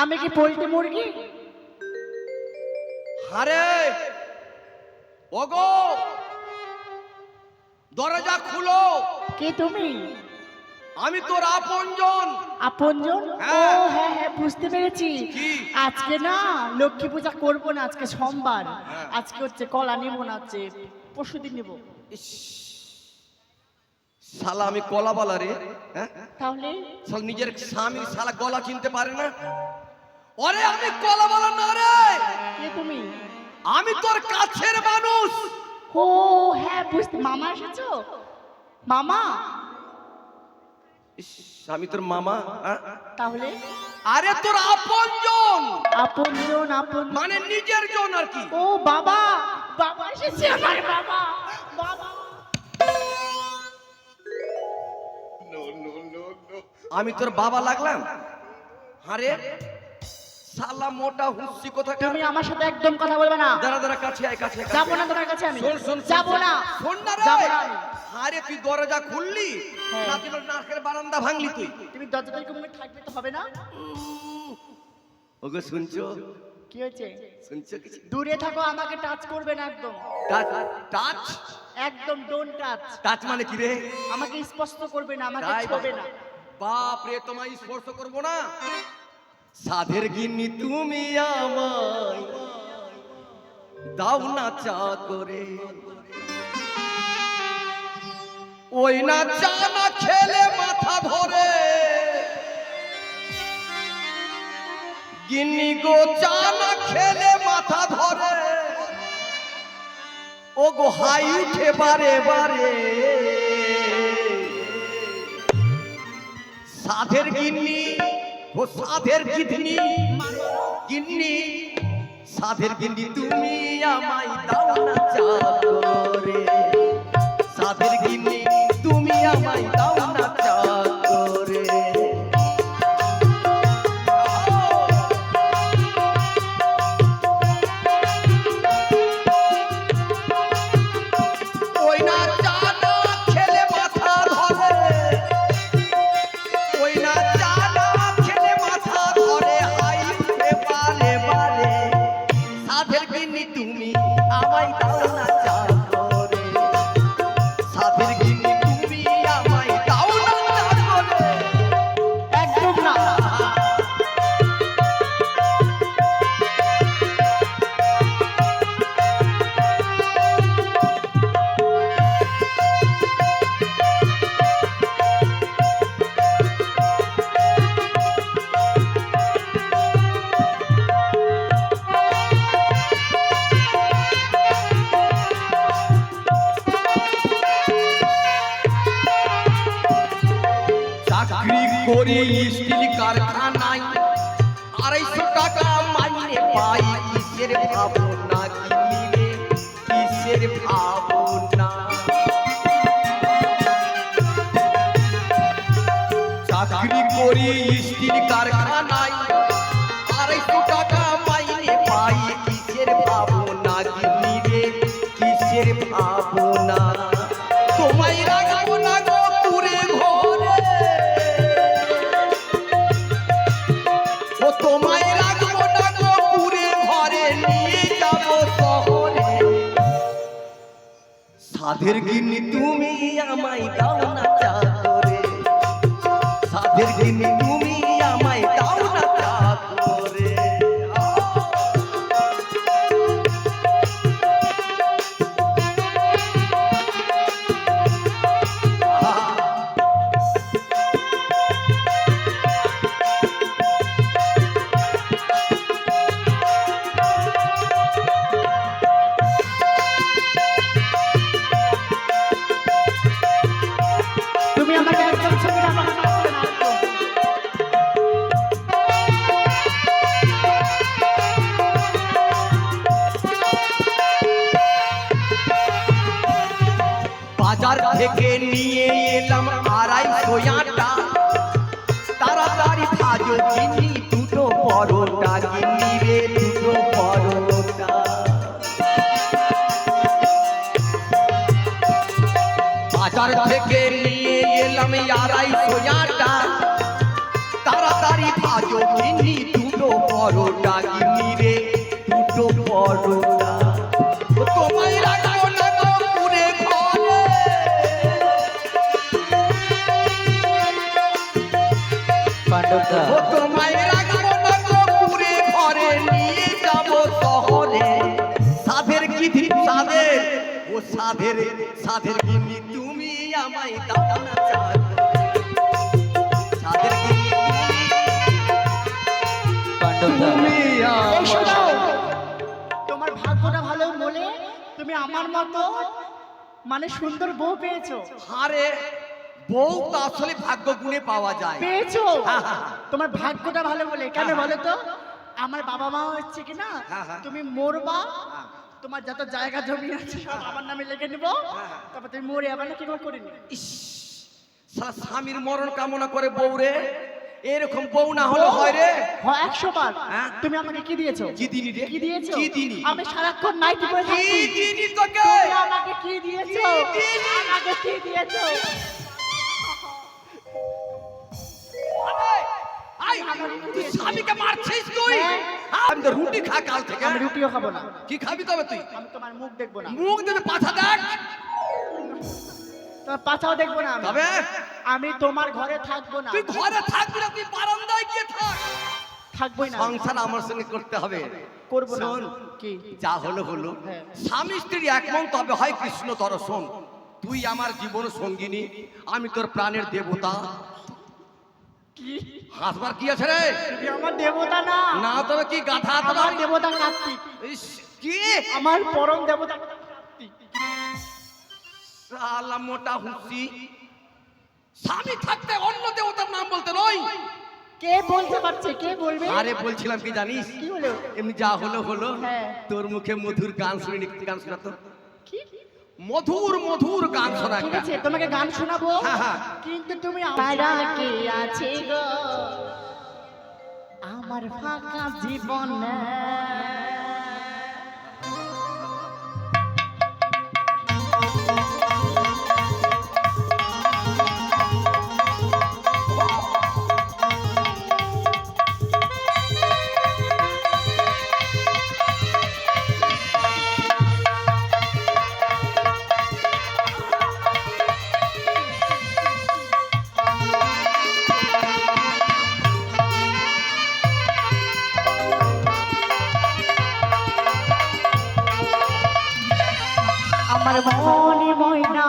আমি কি পোল্ট্রি মুরগি? আরে ওগো, দরজা খুলো। কে তুমি? আমি তোর আপনজন। আপনজন? ও হ্যাঁ। হ্যাঁ হ্যাঁ, বুঝতে পেরেছি। কি? আজকে না লক্ষ্মী পূজা করবো না, আজকে সোমবার। হ্যাঁ। আজকে হচ্ছে কলা নেবো না, হচ্ছে পরশুদিন নেবো। ইস, শালা আমি কলা বালা রে। হ্যাঁ, তাহলে শালা নিজের স্বামী শালা গলা চিনতে পারে না। ওরে আমি কলা বালা না রে, কে তুমি? আমি তোর কাছের মানুষ। ও হ্যাঁ, বুঝতে। মামা এসেছো? মামা? ইস, আমি তোর মামা। হ্যাঁ? তাহলে আরে তোর আপনজন, আপনজন? আপন মানে নিজের জন আর কি। ও বাবা, বাবা এসেছে আমার বাবা। বাবা আমি তোর বাবা লাগলাম? আরে শালা মোটা হুঁসি কোথা। তুমি আমার সাথে একদম কথা বলবে না। দাঁড়া দাঁড়া, কাছে আয়, কাছে আয়, যাবো না তোমার কাছে আমি। শোন, শোন, শোন, যাবো না। শোন না যাবো রে। না আমি। আরে তুই দরজা খুললি হ্যাঁ। না, তুই নারকেল বারান্দা ভাঙলি তুই? তুমি দরজাটা এরকম থাকবে তো হবে না। ওগো শুনছো? কি হয়েছে? শুনছো কিছু? দূরে থাকো, আমাকে টাচ করবে না একদম। টাচ টাচ একদম ডোন্ট টাচ। টাচ মানে কি রে? আমাকে স্পষ্ট করবে না, আমাকে তাই ছবে না। বাপ রে, তোমায় স্পর্শ করবো না? সাধের গিন্নি তুমি আমায় দাও না চা করে, ওই না চা না খেলে মাথা ধরে। গিন্নি গো চা না খেলে মাথা ধরে, ও গো হাই উঠে বারে বারে। সাধের গিন্নি ও সাধের গিন্নি, গিন্নি সাধের গিন্নি তুমি আমায় দাও না চা করে। সাধের গিন্নি তুমি আমায় দাও না চা করে। ওই না চা না খেলে মাথা ধরে, ওই না চা না খেলে মাথা ধরে, হাই উঠে বারে বারে। সাধের গিন্নি তুমি আমায় দাও না চা করে। সাধের গিন্নি তুমি আমায় দাও না চা করে। একদম না। চাকরি করি স্টিল কারখানায়, 250 টাকা মাইনে পাই। কিসের ভাবনা গিন্নি রে, কিসের ভাবনা? চাকরি করি স্টিল কারখানায়, 250 টাকা মাইনে পাই। কিসের ভাবনা গিন্নি রে, কিসের ভাবনা? তোমায় রাখবো না গো পুরে ঘরে, ও তোমায় রাখবো না গো পুরে ঘরে, নিয়ে যাবো শহরে। সাধের গিন্নি তুমি আমায় দাও না চা করে। সাধের গিন্নি তুমি আমায় দাও না চা করে। তুমি আমাকে একদম ছবি না, আমাকে টাচ করবে না একদম। বাজার থেকে নিয়ে এলাম 250 আটা, তাড়াতাড়ি ভাজো গিন্নি দুটো পরোটা। গিন্নি রে দুটো পরোটা। বাজার থেকে নিয়ে এলাম 250 আটা, তাড়াতাড়ি ভাজো পরোটা গিন্নি রে দুটো পরোটা ও তোমায় রাখবো না গো পুরে ঘরে পাণ্ডবদা ও তোমায় রাখবো না গো পুরে ঘরে নিয়ে যাবো শহরে সাধের গিধি সাধের ও সাধের গিন্নি তুমি আমায় দাও না চাঁদ সাধের গিন্নি পাণ্ডবদা তুমি এই শোনো, আমায় তোমার ভাগ্যটা ভালো বলে তুমি আমার মতো মানে সুন্দর বউ পেয়েছো। আরে বউ তো আসলে ভাগ্য গুণে পাওয়া যায় পেয়েছো হ্যাঁ, হ্যাঁ। তোমার ভাগ্যটা ভালো বলে কেন হ্যাঁ, বলো তো? আমার বাবা মা হচ্ছে কি না, হ্যাঁ, হ্যাঁ। তুমি মরবা, হ্যাঁ। তোমার যত জায়গা জমি আছে সব আমার নামে লিখে নিব, হ্যাঁ। তারপর তুমি মরে আবার না কি করে করিনি। ইস, শালা স্বামীর মরণ কামনা করে বউ রে এরকম বউ না হলে হয় রে হ্যাঁ 100 বার। হ্যাঁ। তুমি আমাকে কি দিয়েছো? কি দিনি রে কি দিয়েছো? কি দিনি আমি সারাক্ষণ নাইটি পরে কি থাকি। দিনি তোকে তুমি আমাকে কি দিয়েছো? কি দিয়েছি? আমাকে কি দিয়েছো? আই তুই স্বামীকে মারছিস তুই হ্যাঁ। আমি তো রুটি খা কাল থেকে আমি রুটিও খাবো না, কি খাবি তবে তুই আমি তোমার মুখ দেখবো না, মুখ দেবে পাছা দেখ তোমার পাছাও দেখবো না, তবে আমি তোমার ঘরে থাকবো না, তুই ঘরে থাকবি না তুই বারান্দায় গিয়ে থাক থাকবোই না, সংসার আমার সঙ্গে করতে হবে করবো না। শোন, কি? যা হলো হলো হ্যাঁ। স্বামী স্ত্রী একমন তবে হয় কৃষ্ণ দর্শন তুই আমার জীবন সঙ্গিনী আমি তোর প্রাণের দেবতা কি? হাসবার কি আছে রে তুমি আমার দেবতা না, না তবে কি গাধা আমার দেবতা কার্তিক, ইস, কি আমার পরম দেবতা কার্তিক। শালা মোটা হুঁসি স্বামী থাকতে অন্য দেবতার নাম বলতে নয় কে বলতে পারছে? কে বলবে? আরে বলছিলাম কি জানিস কি হলো? এমনি যা হলো হলো হ্যাঁ। তোর মুখে মধুর গান শুনি গান শোনা তো কি? মধুর মধুর গান শোনা ঠিক একটা আছে, তোমাকে গান শোনাবো, হ্যাঁ, হ্যাঁ। কিন্তু তুমি তারা কে আছে গো আমার ফাঁকা জীবন আমার মনে ময়না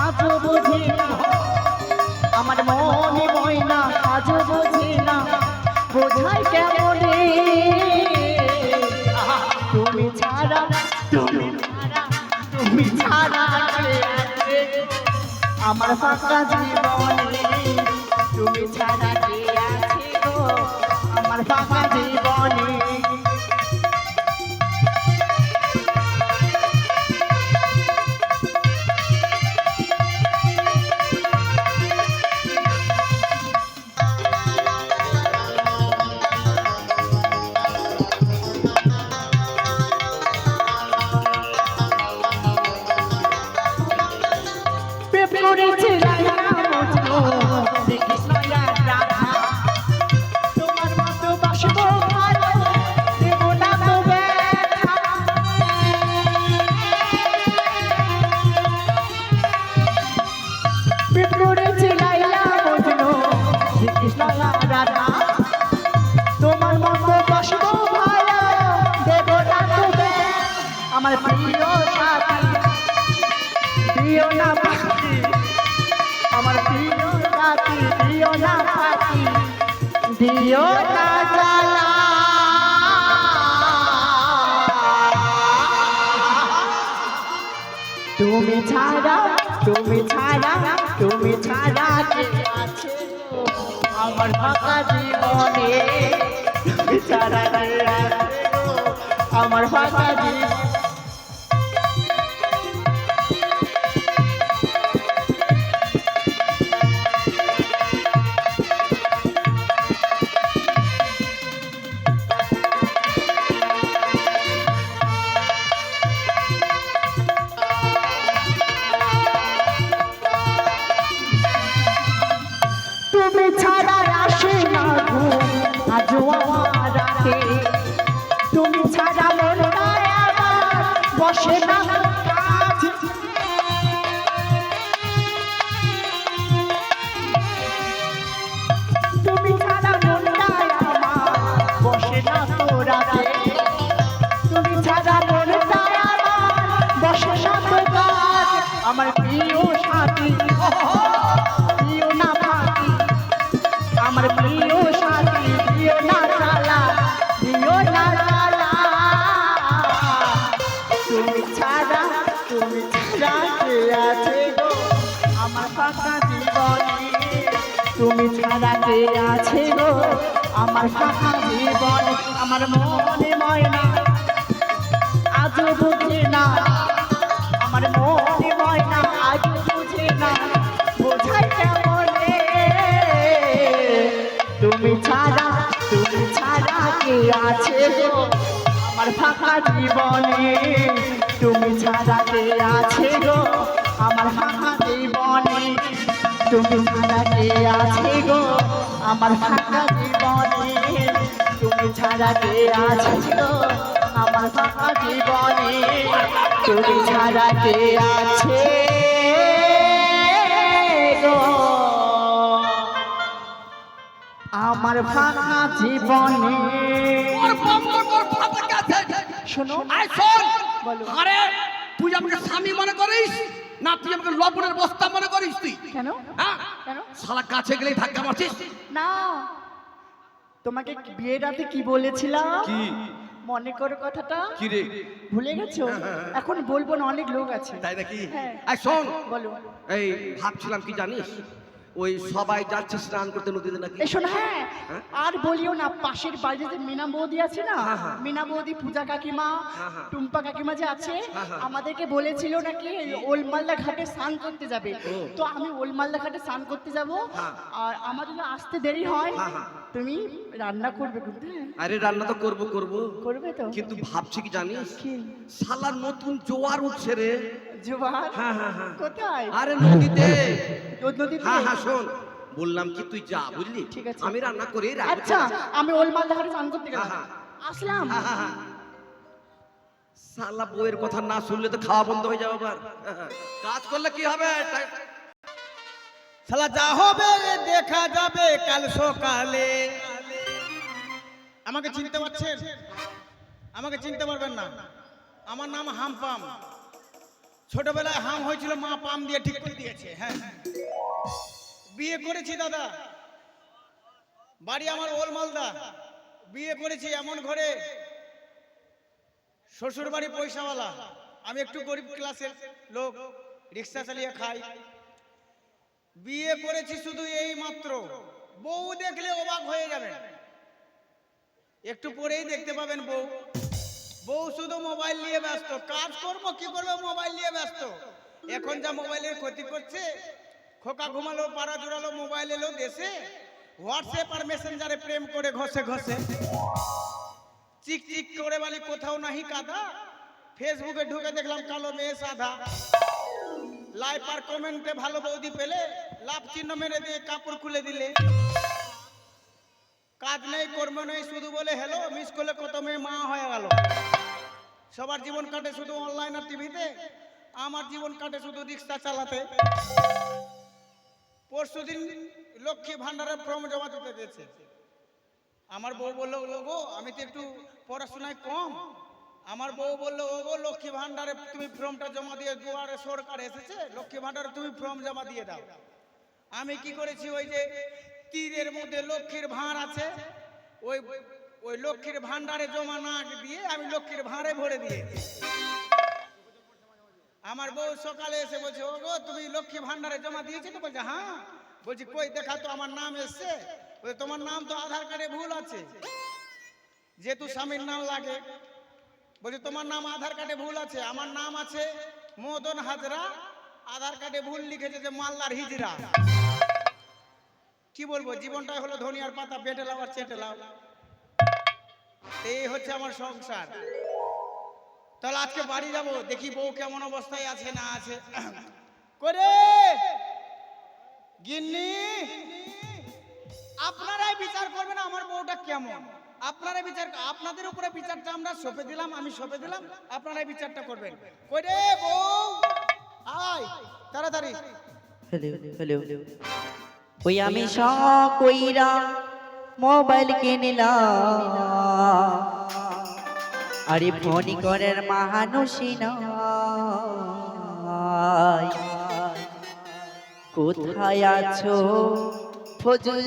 আজও বুঝি না, আমার মনে ময়না আজও বুঝি না, বোঝাই কেমনে তুমি ছাড়া, তুমি ছাড়া, তুমি ছাড়া কে আছে আমার ফাঁকা জীবনে, তুমি ছাড়া কে আছে গো আমার ফাঁকা জীবনে। করেছে রাধা মজনু শ্রীকৃষ্ণ আর রাধা, তোমার মতো বাসবো ভালো দেব না তো ব্যথা। প্রেম করেছে লাইলা মজনু শ্রীকৃষ্ণ আর রাধা, তোমার মতো বাসবো ভালো দেব না তো ব্যথা। আমার প্রিয় সাথী দিও না পাখি, আমার প্রিয় সাথী দিও না পাখি, দিও না জ্বালা। তুমি ছাড়া, তুমি ছাড়া, তুমি ছাড়া কে আছে গো আমার ফাঁকা জীবনে, তুমি ছাড়া কে আছে গো আমার ফাঁকা জীবনে। তুমি ছাড়া আসে না ঘুম আজও বসে না কাজ তুমি ছাড়া মনটায় আমার বসে না তোরা তুমি ছাড়া মনটায় আমার বসে না তো কাজ আমার প্রিয় সাথী প্রিয় না ফাঁকি আমার প্রিয় সাথী প্রিয় না চালা প্রিয় না চালা তুমি ছাড়া কে আছে গো আমার ফাঁকা জীবনে তুমি ছাড়া কে আছে গো আমার ফাঁকা জীবনে আমার মনে ময়না আজও বুঝে না আমার মনে ময়না আজও বুঝে না বোঝাই কেমনে তুমি ছাড়া কে আছে গো আমার ফাঁকা জীবনে তুমি ছাড়া কে আছে গো আমার ফাঁকা জীবনে তুমি ছাড়া কে আছে গো আমার ফাঁকা জীবনে তুমি ছাড়া কে আছে গো আমার ফাঁকা জীবনে তুমি ছাড়া কে আছে গো আমার ফাঁকা জীবনে শোনো বলো আরে তুই আমাকে স্বামী মনে করিস না তুই আমাকে লবণের বস্তা মনে করিস তুই কেন হ্যাঁ কেন শালা কাছে গেলেই ধাক্কা মারছিস না তোমাকে বিয়ের রাতে কি বলেছিলাম কি মনে করো কথাটা কি রে ভুলে গেছো এখন বলবো না অনেক লোক আছে তাই নাকি হ্যাঁ। আই শোন বলো এই ভাবছিলাম কি জানিস ওই সবাই যাচ্ছে স্নান করতে নদীতে নাকি এই শোনো হ্যাঁ আর বলিও না পাশের বাড়িতে মিনা বৌদি আছে না মিনা বৌদি পূজা কাকিমা টুম্পা কাকিমা যে আছে আমাদেরকে বলেছিল নাকি ওলমালদা ঘাটে স্নান করতে যাবে তো আমি ওলমালদা ঘাটে স্নান করতে যাব আর আমার যদি আসতে দেরি হয় তুমি রান্না করবে কিন্তু আরে রান্না তো করব করবে তো কিন্তু ভাবছি কি জানিস কি শালা নতুন জোয়ার উঠছে রে জোয়ার কোথায় আরে নদীতে নদীতে হ্যাঁ শোন বললাম কি তুই যা বুঝলি ঠিক আছে আমি রান্না করে রাখবো আচ্ছা আমি ওলমালদা ঘাটে স্নান করতে গেলাম আসলাম শালা বউয়ের কথা না শুনলে তো খাওয়া বন্ধ হয়ে যাবে আবার কাজ করলে কি হবে শালা যা হবে দেখা যাবে কাল সকালে আমাকে চিনতে পারছেন আমাকে চিনতে পারবেন না আমার নাম হামপাম ছোটবেলায় হাম হয়েছিল মা পাম দিয়ে ঠিক করে দিয়েছে হ্যাঁ বিয়ে করেছি দাদা বাড়ি আমার ওলমালদা বিয়ে করেছি এমন ঘরে শ্বশুর বাড়ি পয়সাওয়ালা আমি একটু গরিব ক্লাসের লোক রিক্সা চালিয়ে খাই বিয়ে করেছি শুধু এই মাত্র বউ দেখলে অবাক হয়ে যাবে একটু পরেই দেখতে পাবেন বউ শুধু মোবাইল নিয়ে ব্যস্ত কাজ করবো কি করবো মোবাইল নিয়ে ব্যস্ত এখন যা মোবাইলের ক্ষতি করছে খোকা ঘুমালো পাড়া জোড়ালো মোবাইল এলো দেশে হোয়াটসঅ্যাপ আর মেসেঞ্জারে প্রেম করে ঘষে চিক চিক করে বলি কোথাও নাহি কাদা ফেসবুকে ঢুকে দেখলাম কালো মেয়ে সাদা লাইক আর কমেন্টে ভালো বৌদি পেলে লাভ চিহ্ন মেরে দিয়ে কাপড় খুলে দিলে কাজ নেই কর্ম নেই শুধু বলে হ্যালো মিস করলে কত মেয়ে মা হয়ে গেল সবার জীবন কাটে শুধু অনলাইন আর টিভিতে আমার জীবন কাটে শুধু রিক্সা চালাতে পরশুদিন লক্ষ্মী ভান্ডারের ফর্ম জমা দিতে গেছে আমার বউ বললো গো আমি তো একটু পড়াশোনায় কম আমার বউ বললো ও গো লক্ষ্মী ভান্ডারে তুমি ফর্মটা জমা দিয়ে দুয়ারে সরকার এসেছে লক্ষ্মী ভান্ডারে তুমি ফর্ম জমা দিয়ে দাও আমি কি করেছি ওই যে তীরের মধ্যে লক্ষ্মীর ভাঁড় আছে ওই লক্ষ্মীর ভান্ডারে জমা না দিয়ে আমি লক্ষ্মীর ভাঁড়ে ভরে দিয়ে আমার বউ সকালে এসে বলছে ও গো তুমি লক্ষ্মী ভান্ডারে জমা দিয়েছো তো বলছে হ্যাঁ বলছি কই দেখা তো আমার নাম এসছে বলছে তোমার নাম তো আধার কার্ডে ভুল আছে যেহেতু স্বামীর নাম লাগে বলছে তোমার নাম আধার কার্ডে ভুল আছে আমার নাম আছে মদন হাজরা আধার কার্ডে ভুল লিখেছে যে মালদার হিজরা কি বলবো জীবনটাই হলো ধনিয়ার পাতা বেটে লাও আর চেটে লাও এই হচ্ছে আমার সংসার তাহলে আজকে বাড়ি যাব দেখি বউ কেমন অবস্থায় আছে না আছে করে গিন্নি আপনারাই বিচার করবেন আমার বউটা কেমন আপনারা বিচার, আপনাদের উপরে বিচারটা আমরা সঁপে দিলাম, আমি সঁপে দিলাম, আপনারাই বিচারটা করবেন। কই রে বউ, আয় তাড়াতাড়ি। হ্যালো হ্যালো, ওই আমি শখ কইরা মোবাইল কিনলাম, আরে ফোন করার মানুষই নাই, কোথায় আছো ফজল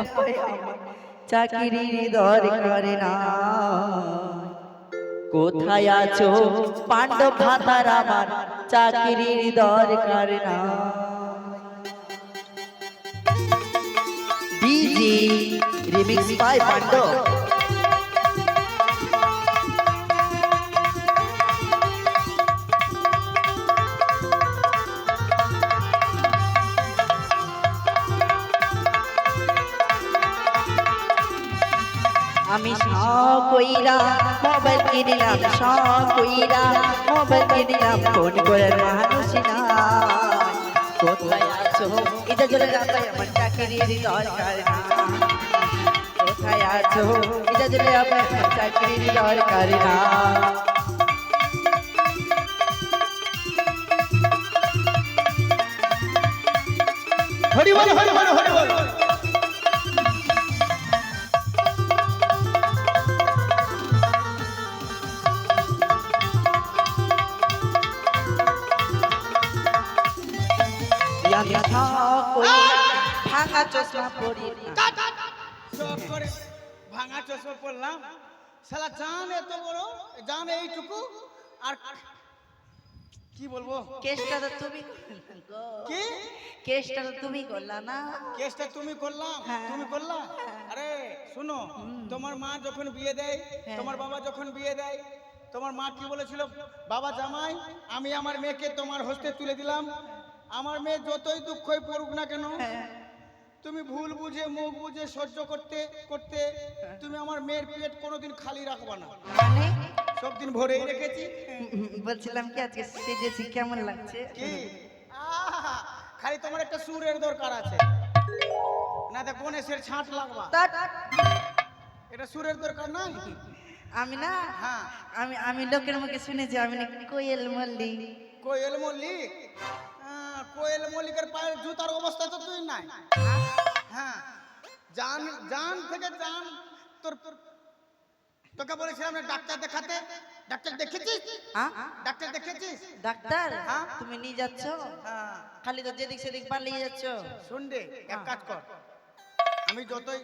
আপা, আমার চাকরির দরকার না, কোথায় আছো পাণ্ডব ভাতার, আমার চাকরির দরকার না। DJ remix by Pandav. আমি শখ কইরা মোবাইল কিনলাম, শখ কইরা মোবাইল কিনলাম, ফোন করার মানুষ নাই, কোথায় আছো এটা জলে রাখাই, আমার চাকরির দরকার না, কোথায় আছো এটা জলে আমার চাকরির দরকার না। হরি বল হরি বল হরি বল। আমি শখ কইরা ভাঙা চশমা পরি না, শখ করে ভাঙা চশমা পরলাম, শালা জান এত বড়, জান এইটুকু, আর কি বলবো। কেসটা তো তুমি করলা গো। কি কেসটা তো তুমি করলা না? কেসটা তুমি করলাম, হ্যাঁ। তুমি করলা। আরে শুনো, তোমার মা যখন বিয়ে দেয়, তোমার বাবা যখন বিয়ে দেয়, তোমার মা কি বলেছিল, বাবা জামাই আমি আমার মেয়েকে তোমার হস্তে তুলে দিলাম, আমার মেয়ে যতই দুঃখই পড়ুক না কেন, তুমি ভুল বুঝে মুখ বুঝে সহ্য করতে করতে তুমি আমার মেয়ের পেট কোনোদিন খালি রাখবা না, মানে সব দিন ভরেই রেখেছি। বলছিলাম কি আজকে সেজেছি কেমন লাগছে? কি আহা, খালি তোমার একটা সুরের দরকার আছে, না তো গণেশের ছাঁট লাগবা, ধ্যাৎ, এটা সুরের দরকার নাই। আমি না, হ্যাঁ, আমি লোকের মুখে শুনেছি আমি নাকি কোয়েল মল্লিক। কোয়েল মল্লিক, কোয়েল মল্লিকের পায়ের জুতার অবস্থা তো তুই নাই। হ্যাঁ, জান জান থেকে জান, তোর তোকে বলেছিলাম না ডাক্তার দেখাতে, ডাক্তার দেখেছিস? হ্যাঁ? ডাক্তার দেখেছিস? ডাক্তার হ্যাঁ। তুমি নিয়ে যাচ্ছ, হ্যাঁ, খালি তো যেদিক সেদিক পালিয়ে যাচ্ছ। শুন রে, এক কাজ কর, আমি যতই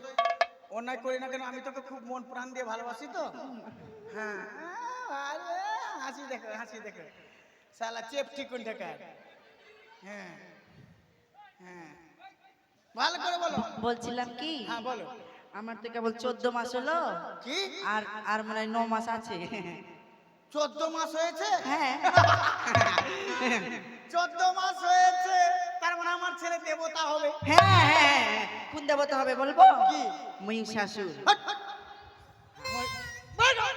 অন্যায় করি না কেন আমি তোকে খুব মন প্রাণ দিয়ে ভালোবাসি তো। হ্যাঁ, আরে হাসি দেখো, হাসি দেখো, শালা চেপ ঠিকুন ঠেকায়। হ্যাঁ হ্যাঁ, ভালো করে বলো। বলছিলাম কি, হ্যাঁ বলো। আমার তো কেবল 14 মাস হলো, কি আর আর মনে হয় 9 মাস আছে। 14 মাস হয়েছে? হ্যাঁ 14 মাস হয়েছে, তার মানে আমার ছেলে দেবতা হবে। হ্যাঁ হ্যাঁ, কোন দেবতা হবে বলবো? কি? মহিষাসুর। হট, হট।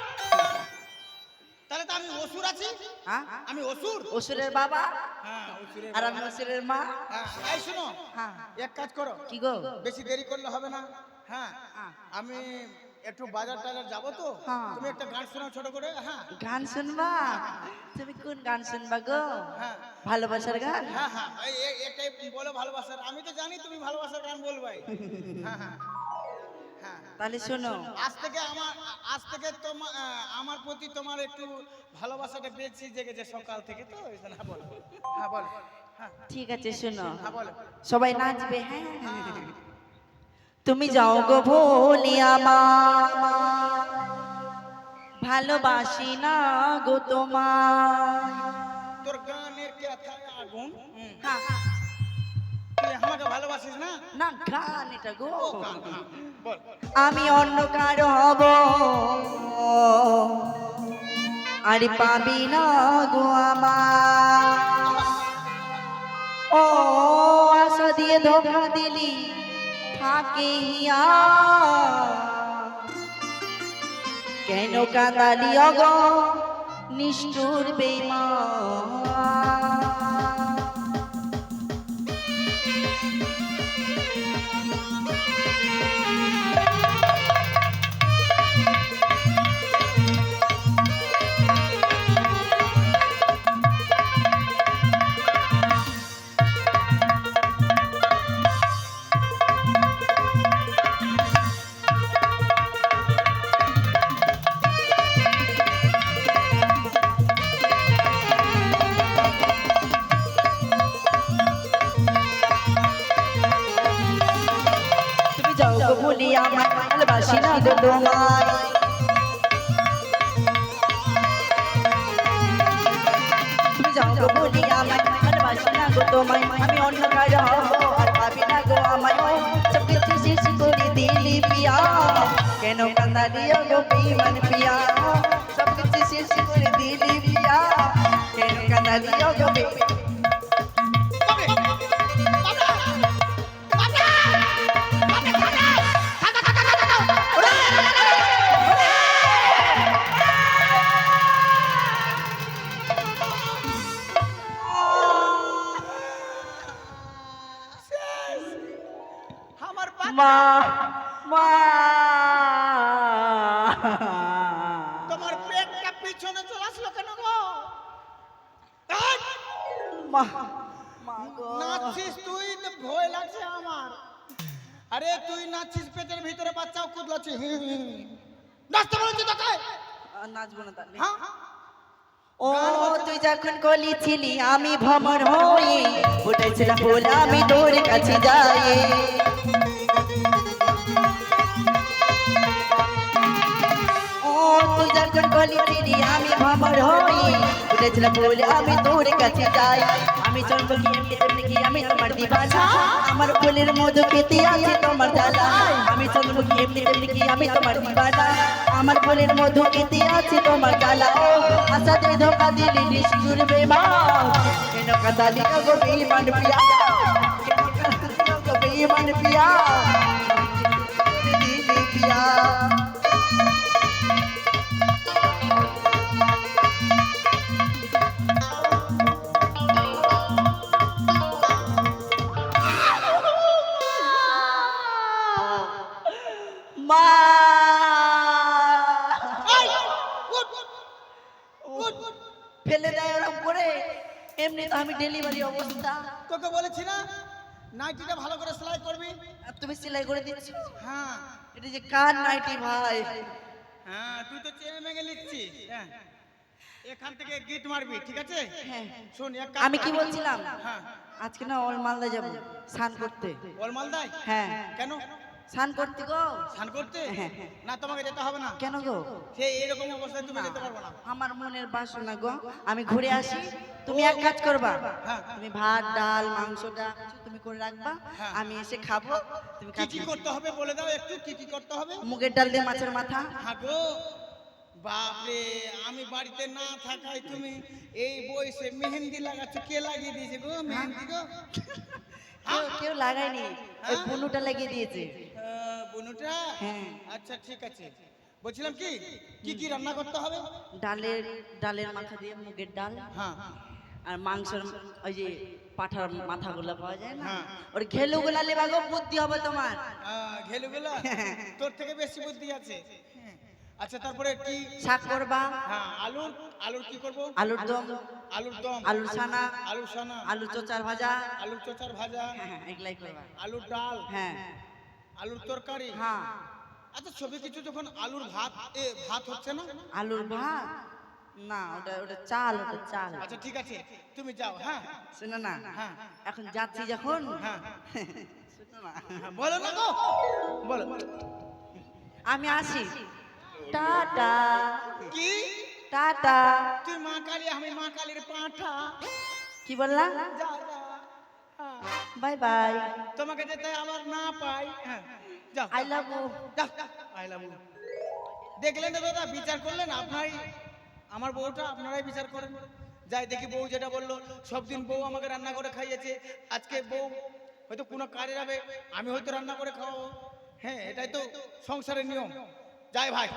তাহলে তো আমি অসুর আছি। হ্যাঁ, আমি অসুর। অসুরের বাবা হ্যাঁ, অসুরের আর বাবা। আমি অসুরের মা। হ্যাঁ, এই শুনো, হ্যাঁ, এক কাজ করো, কি গো? বেশি দেরি করলে হবে না। হ্যাঁ, হ্যাঁ। আমি একটু বাজার টাজার যাবো তো, হ্যাঁ। তুমি একটা গান শোনাও ছোট করে। হ্যাঁ গান শুনবা? তুমি কোন গান শুনবা গো? হ্যাঁ ভালোবাসার গান? হ্যাঁ হ্যাঁ, এটাই বলো ভালোবাসার, আমি তো জানি তুমি ভালোবাসার গান বলবাই। হ্যাঁ হ্যাঁ হ্যাঁ, তাহলে শোনো, আজ থেকে তোমার আমার প্রতি তোমার একটু ভালোবাসাটা বেশি জেগেছে সকাল থেকে তো, এই জন্য। হ্যাঁ বলো, হ্যাঁ বলো, হ্যাঁ ঠিক আছে শোনো, হ্যাঁ বলো। সবাই নাচবে। হ্যাঁ, তুমি যাও গো ভুলি আমার, ভালোবাসি না গো তোমার। তোর গানের কথায় আগুন। হ্যাঁ, তুই আমাকে ভালোবাসিস না? না গান এটা গো। ও গান, হ্যাঁ, বল। আমি অন্য কারো হব, আর পাবি না গো আমার। ও আশা দিয়ে ধোকা দিলি ফাঁকে হিয়া, কেন কাঁদালি অগ নিষ্ঠুর বেঈমান। ভালোবাসি না গো তোমায় তুমি যাও গো বলি আমায় ভালোবাসি না গো তোমায় আমি অন্য কাজ হবো আর পাবি না গো আমায় সব কিছু শেষ করে দিলি পিয়া কেন কান্দালিও গো বেঈমান পিয়া সব কিছু শেষ করে দিলি পিয়া কেন কান্দালিও গো বেঈমান আমার বাচ্চা মা মা তোমার পেটটা পিছনে চলে আসলো কেন গো এই! মা মা গো নাচছিস তুই তো ভয় লাগছে আমার আরে তুই নাচছিস পেটের ভিতরে বাচ্চাও কুদলাচ্ছে নাচতে বলেছি তোকে নাচবো না তাহলে হ্যাঁ ও তুই যখন গলি ছিলি আমি ভ্রমর হয়ে উঠেছিলাম ফুল আমি তোর কাছে যাই ও তুই যখন গলি ছিলি আমি ভ্রমর হয়ে উঠেছিলাম ফুল আমি তোর কাছে যাই আমি চলবো কি এমনি তেমনি কি আমি তোমার দিবানা আমার ফুলের মধু খেতে আছে তোমার জ্বালা আমি চলবো কি এমনি তেমনি কি আমি তোমার দিবানা আমার ফুলের মধু খেতে আছে তোমার জ্বালা ও আশা দে ধোকা দিলি নিষ্ঠুর বেমান কেন কাঁদালি গো বেঈমান পিয়া কেন কাঁদালি গো বেঈমান পিয়া দিলি পিয়া মা এই, উঠ, উঠ, উঠ। ফেলে দেয় ওরকম করে এমনি তো আমি ডেলিভারি অবস্থা তোকে বলেছি না নাইটিটা ভালো করে সেলাই করবি আর তুমি সেলাই করে দিচ্ছ হ্যাঁ এটা যে কার নাইটি ভাই হ্যাঁ তুই তো চেয়ে মেগে নিচ্ছিস হ্যাঁ এখান থেকে গিট মারবি ঠিক আছে হ্যাঁ শোন এক কাজ আমি কি কর। বলছিলাম হ্যাঁ আজকে না অল মালদা যাবো স্নান করতে বল মালদায় হ্যাঁ কেন স্নান করতে গো স্নান করতে হ্যাঁ। না তোমাকে যেতে হবে না কেন গো সেই এরকম অবস্থায় তুমি যেতে পারবে না আমার মনের বাসনা গো আমি ঘুরে আসি তুমি এক কাজ করবা হ্যাঁ। তুমি ভাত ডাল মাংসটা তুমি করে রাখবা হ্যাঁ। আমি এসে খাবো তুমি কি কাজ কি করতে হবে বলে দাও একটু কি কি করতে হবে মুগের ডাল দিয়ে মাছের মাথা হ্যাঁ গো বাপরে আমি বাড়িতে না থাকায় তুমি এই বয়সে মেহেন্দি লাগাচ্ছ কে লাগিয়ে দিয়েছে গো মেহেন্দি গো কেউ কেউ লাগায়নি ওই বুনুটা লাগিয়ে দিয়েছে বুনুটা হ্যাঁ। আচ্ছা ঠিক আছে বলছিলাম কি কি কি রান্না করতে হবে ডালের মাথা দিয়ে মুগের ডাল হ্যাঁ আর মাংসের ওই যে পাঠার মাথাগুলো পাওয়া যায় না হ্যাঁ। ওর ঘেলুগুলা লেবাগো বুদ্ধি হবে তোমার ঘেলুগুলা তোর থেকে বেশি বুদ্ধি আছে আচ্ছা তারপরে কি শাক করবা হ্যাঁ আলুর কি করব আলুর দম আলুর দম আলুর ছানা আলুর সানা আলুর চোচার ভাজা আলুর চোচার ভাজা হ্যাঁ এগুলাই করবা আলুর ডাল হ্যাঁ আলুর তরকারি হ্যাঁ আচ্ছা সবই কিছু যখন আলুর ভাত হচ্ছে না আলুর ভাত না ওটা ওটা চাল ওটা চাল আচ্ছা ঠিক আছে তুমি যাও হ্যাঁ শোনো না হ্যাঁ। এখন যাচ্ছি যখন হ্যাঁ শোনো না বলো না গো বলো আমি আসি টাটা কি টাটা তুই মা কালী আমি মা কালীর পাঁঠা কি বললা যা যা হ্যাঁ। বাই বাই তোমাকে যেতে আবার না পাই হ্যাঁ যাও I love you I love you দেখলেন না দাদা বিচার করলেন আপনারাই আমার বউটা আপনারাই বিচার করেন যাই দেখি বউ যেটা বললো সব দিন বউ আমাকে রান্না করে খাইয়েছে আজকে বউ হয়তো কোনো কাজে যাবে আমি হয়তো রান্না করে খাওয়াবো হ্যাঁ এটাই তো সংসারের নিয়ম যাই ভাই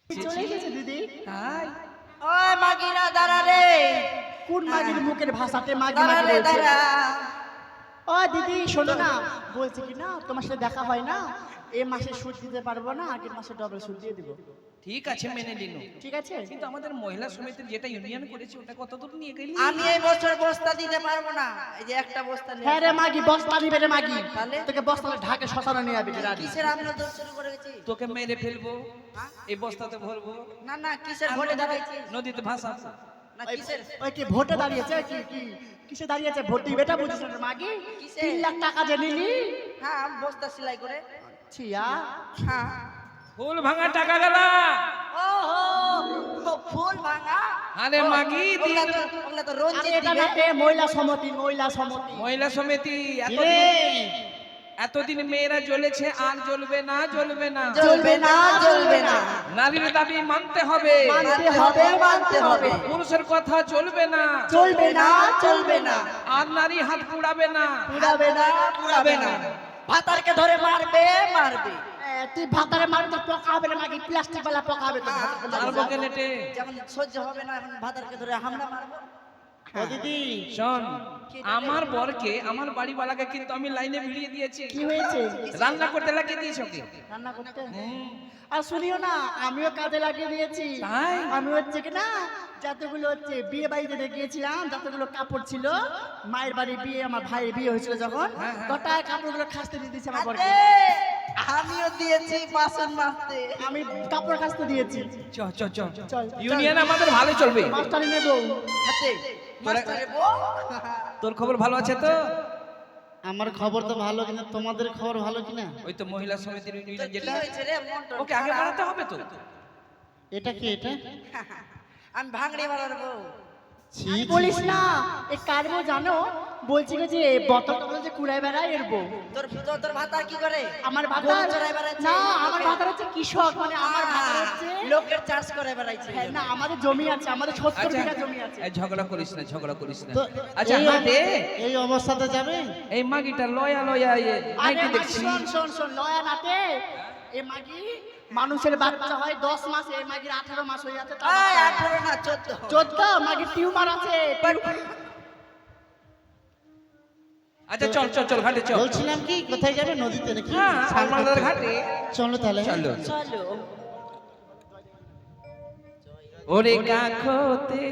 চলে গেছে দিদি ওই মাগিরা দাঁড়া রে কোন মাগির মুখের ভাষাতে মাগি দাঁড়া মাগি রে বলছে? দাঁড়া ও দিদি শোনো না বলছি কি না তোমার সাথে দেখা হয় না এই মাসে সুদ দিতে পারবো না, আগের মাসে ডবল সুদ দিয়ে দিব। ঠিক আছে মেনে নিল, ঠিক আছে? কিন্তু আমাদের মহিলা সমিতির যেটা ইউনিয়ন করেছে ওটা কতদূর নিয়ে গেলি? আমি এই বছর বস্তা দিতে পারবো না, এই যে একটা বস্তা নিয়ে হ্যাঁ রে মাগি, বস্তা নিবে রে মাগি। তাহলে? তোকে বস্তা ঢাকে শ্মশানে নিয়ে যাবি রে। কিসের আমরা দোষ শুরু করে গেছি? তোকে মেরে ফেলবো, এই বস্তাতে ভরবো, না না কিসের ভোটে দাঁড়াইছি? নদীতে ভাসাবো। না কিসের? ওই কি ভোটে দাঁড়িয়েছে? কি কিসে দাঁড়িয়েছে? ভোট দিবে এটা বুঝিস না রে মাগি? কিসে? 3 লাখ টাকা যে নিলি। হ্যাঁ বস্তা সেলাই করে। ছিয়া হ্যাঁ ফুল ভাঙা টাকা গেলা। ওহো ও ফুল ভাঙা। আরে মাগি ওগুলা দিন তো ওগুলা তো আরে রঞ্জিত এটা দিবে। না রে, মহিলা সমিতি, মহিলা সমিতি। মহিলা সমিতি এতদিন মেয়েরা জ্বলেছে, আর জ্বলবে না, জ্বলবে না। চলবে না চলবে না, নারীর দাবি মানতে হবে, মানতে হবে মানতে হবে, পুরুষের কথা চলবে না, চলবে না চলবে না, আর নারী হাত পুড়াবে না। পুড়াবে না পুড়াবে না, ভাতারকে ধরে মারবে মারবে, তুই ভাতারে মারো তো পোকা হবে রে মাগি, প্লাস্টিক বালা পোকা হবে তো। আর বকে নেটে যেমন সহ্য হবে না এখন ভাতারকে ধরে আমরা মারবো। ও দিদি শোন, আমার বরকে, আমার বাড়িওয়ালাকে কিন্তু আমি লাইনে ভিড়িয়ে দিয়েছি, কি হয়েছে? রান্না করতে লাগিয়ে দিয়েছি ওকে। রান্না করতে? আর শুনিও না, আমিও কাজে লাগিয়ে দিয়েছি। তাই? আমি হচ্ছে কি না, যতগুলো হচ্ছে বিয়ে বাড়িতে গিয়েছিলাম, যতগুলো কাপড় ছিল, মায়ের বাড়ি বিয়ে, আমার ভাইয়ের বিয়ে হয়েছিল যখন, গোটায় কাপড়গুলো খাসতে দিয়ে দিয়েছি আমার বরকে। আরে, আমিও দিয়েছি বাসন মাজতে। আমি কাপড় কাচতে দিয়েছি। চ চ চ চল ইউনিয়ন আমাদের ভালো চলবে। মাস্টারি নেবো। হাতে মাস্টারে বউ। তোর খবর ভালো আছে তো? আমার খবর তো ভালো, কিন্তু তোমাদের খবর ভালো কিনা? ওই তো মহিলা সমিতির তোর ইউনিয়ন কি যেটা, হয়েছে রে মন টন ওকে আগে খারাপ? বাড়াতে হবে তো। এটা কি এটা? আমি ভাঙড়ি মারার বউ। ছি আর ছি, বলিস ছি। না, এই কার বউ জানো? বলছি কি যে বোতল টোতল যে কুড়াই বেড়ায় এর বউ। তোর ভাতা কি করে? আমার গরু ভাতার চড়াই বেড়াচ্ছে? না, আমার ভাতার হচ্ছে কৃষক, মানে আমার ভাতার হচ্ছে লোকের চাষ করে বেড়াইছে। হ্যাঁ, না আমাদের জমি আছে, আমাদের 70 আচ্ছা বিঘা জমি আছে। এই ঝগড়া করিস না, ঝগড়া করিস না। তো আচ্ছা এই হাতে এই অবস্থাতে যাবে? এই মাগিটা লয়া লয়া আরে নাইটি মাগি, দেখছি। শোন লয়া নাতে, এ মাগি মানুষের বাচ্চা হয় 10 মাসে, এই মাগির 18 মাস হয়ে যাচ্ছে। আয় 18 না 14। 14 মাগির টিউমার আছে। আচ্ছা চল চল চল ঘাটে চল। বলছিলাম কি, কোথায় যাবে? নদীতে নাকি? হ্যাঁ স্নান আমাদের করতে? ঘাটে চলো তাহলে। চলো। চলো। ওরে কাখতে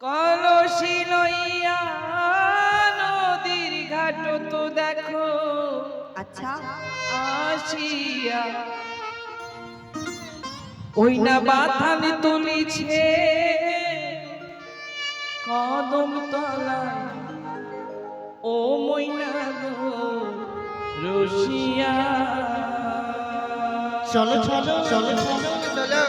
কলসি লইয়া নদীর ঘাট তো দেখো আচ্ছা আসিয়া, ওই না বাথান তুলিছে কদম তলায়, ও মইনা গো রসিয়া। চলো চলো চলো চলো।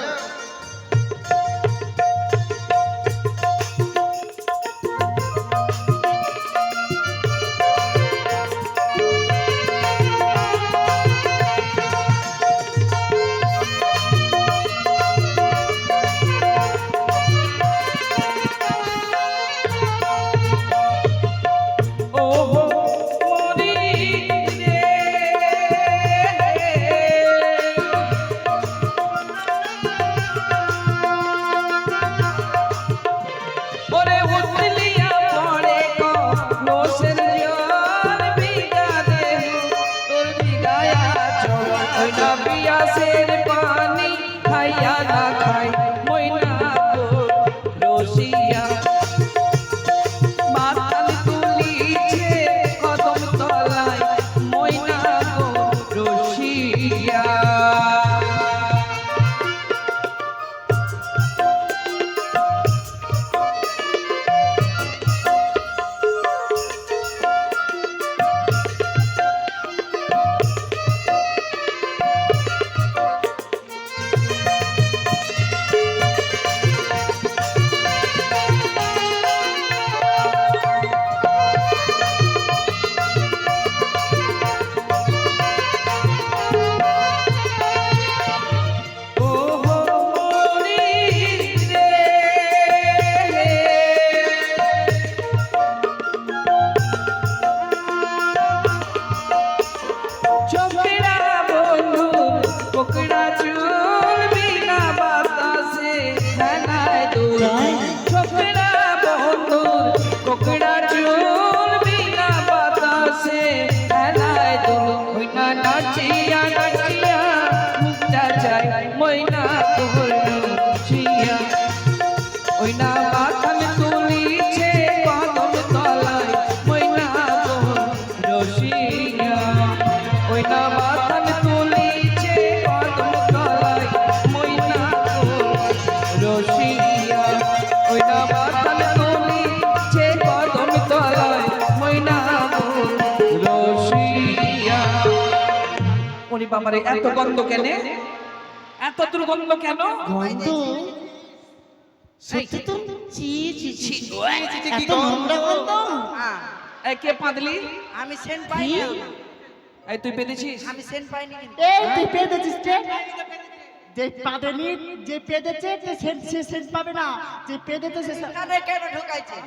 ও মরি রে, ওরে উতলিয়া পড়ে কলসের জল, বিঘা দেহ তোর বিঘায়া চল, ওই না পিয়াসের পানি খাইয়া না খাই মইনা গো রসিয়া। মাতাল তুলিছে কদম তলায়, মইনা গো রসিয়া। ময়না তোর রসিয়া ওই না মাথান তুলিছে কদম তলায় ময়না তোর রসিয়া ওই না মাথান তুলিছে কদম তলায় ময়না তোর রসিয়া ওই না মাথান তুলিছে কদম তলায় ময়না তোর রসিয়া। ওরে বাবারে এত গন্ধ কেন, এত দুর্গন্ধ কেন? গন্ধ সত্যি তো চি চি চি এত নোংরা গন্ধ। হ্যাঁ, এই কে পাদলি? আমি সেন্ট পাইনি। এই তুই পেদেছিস? আমি সেন্ট পাইনি কিন্তু। এই তুই পেয়েছিস রে? যে পাবেনি, যে পেয়েছে সে সেন্ট পাবে না, যে পেয়েছে সে কানে কেন ঢুকাইছে?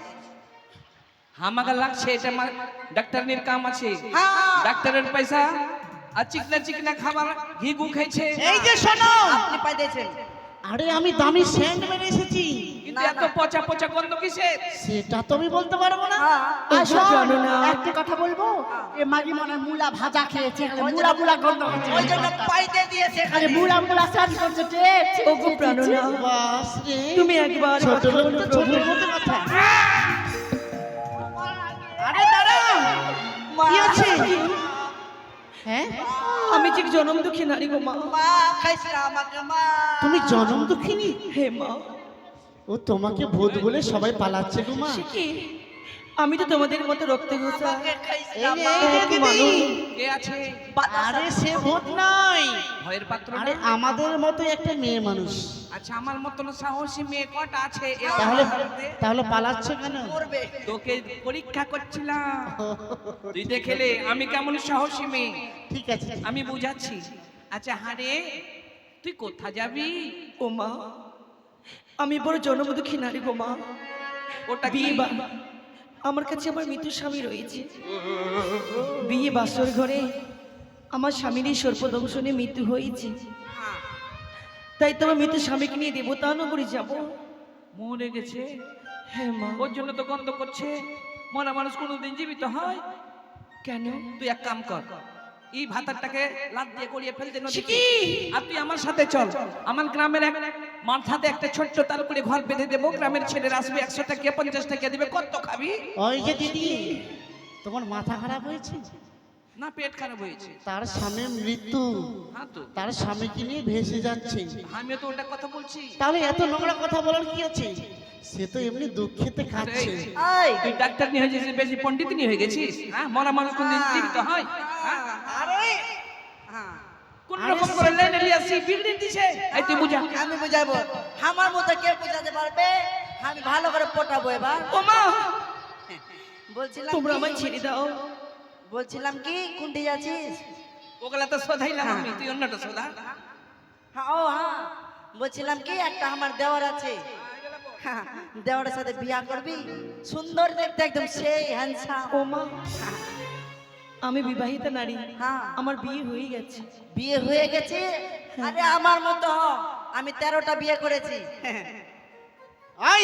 আমাকে লাগছে এটা আমার ডাক্তারনির কাম আছে। হ্যাঁ। ডাক্তারের পয়সা আর চিকনা চিকনা খাবার ঘি গু খাইছে। এই যে শোনো, আপনি পাইতেছেন। আরে আমি দামি সেন্ট মেরে এসেছি, কিন্তু এত পচা পচা গন্ধ কিসের? সেটা তো আমি বলতে পারবো না। হ্যাঁ, একটা কথা বলবো, এ মাগি মনে হয় মুলা ভাজা খেয়েছে, মুলা মুলা গন্ধ হচ্ছে। ওই জন্য পাইতে দিয়েছে আরে খালি। মুলা মুলা চান করছে রে। ওগো প্রাণনা, বাস রে, তুমি একবার ছোট লোক তো ছোট মতো কথা। আরে দাঁড়াও, কি আছে? হ্যাঁ, আমি ঠিক জনম দুঃখী নারী গো মা। মা খাইছে না আমাকে মা। তুমি জনম দুঃখিনী? হে মা, ও তোমাকে ভূত বলে সবাই পালাচ্ছে গো মা। সে কি? আমি তো তোমাদের মতো রক্তে ঘোষা আমাকে খাইছে এই না রে, মা। এই রে দিদি, কে আছে? আরে সে ভূত নয়, ভয়ের পাত্র না? আরে আমাদের মতো একটা মেয়ে মানুষ। আচ্ছা আমার মতন সাহসী মেয়ে কটা আছে এ তাহলে ভারতে? তাহলে পালাচ্ছ কেন? করবে। তোকে পরীক্ষা করছিলাম, তুই দেখলে আমি কেমন সাহসী মেয়ে, ঠিক আছে, আমি বুঝাচ্ছি। আচ্ছা হারে তুই কোথা যাবি? ও মা, আমি বড় জনম দুঃখী নারী গো মা। ওটা কি? বিয়ে আমার কাছে আমার মৃত স্বামী রয়েছে। বিয়ে বাসর ঘরে আমার স্বামীর এই সর্পদংশনে মৃত্যু হয়েছে। তাই তোমার মৃত স্বামীকে নিয়ে দেবতানগরে যাব। মরে গেছে? হ্যাঁ মা। ওর জন্য তো গন্ধ করছে। মরা মানুষ কোনোদিন জীবিত হয়? কেন? তুই এক কাম কর, এই ভাতারটাকে লাত দিয়ে গড়িয়ে ফেলতে সে নদীতে। কি? আর তুই আমার সাথে চল, আমার গ্রামের এক মাথাতে একটা ছোট্ট তার করে ঘর বেঁধে দেবো। গ্রামের ছেলেরা আসবে, 100 টাকা 50 টাকা দিবে। কত খাবি? ওই যে দিদি, তোমার মাথা খারাপ হয়েছে? না পেট খারাপ হয়েছে। তার স্বামী মৃত্যু, হ্যাঁ তো তার স্বামীকে নিয়ে ভেসে যাচ্ছে, আমিও তো ওটা কথা বলছি। তাহলে এত নোংরা কথা বলার কি আছে? সে তো এমনি দুঃখেতে খাচ্ছে। এই, তুই ডাক্তার নিয়ে হয়ে গেছিস, বেশি পণ্ডিত নিয়ে হয়ে গেছিস? হ্যাঁ, মরা মানুষ কোনদিন জীবিত হয়? হ্যাঁ? আরে হ্যাঁ, কোন রকম করে লাইনে লিয়ে আসি বিল্ডিং দিছে। এই তুই বুঝা। আমি বুঝাবো। আমার মতো কে বুঝাতে পারবে? আমি ভালো করে পটাবো এবার। ও মা, বলছিলাম তোমরা কি? আমায় ছেড়ে দাও। বলছিলাম কি কুন্ডি যাচ্ছিস? ওগুলা তো শোধাইলাম আমি, তুই অন্যটা শোধা। হ্যাঁ ও হ্যাঁ, বলছিলাম কি একটা আমার দেওয়ার আছে, হ্যাঁ, দেওয়ারের সাথে বিয়া করবি? সুন্দর দেখতে, একদম সেই হ্যান্ডসাম। ও মা, আমি বিবাহিতা নারী, হ্যাঁ। আমার বিয়ে হয়ে গেছে। বিয়ে হয়ে গেছে? আরে আমার মতো হ, আমি 13টা বিয়ে করেছি। আই,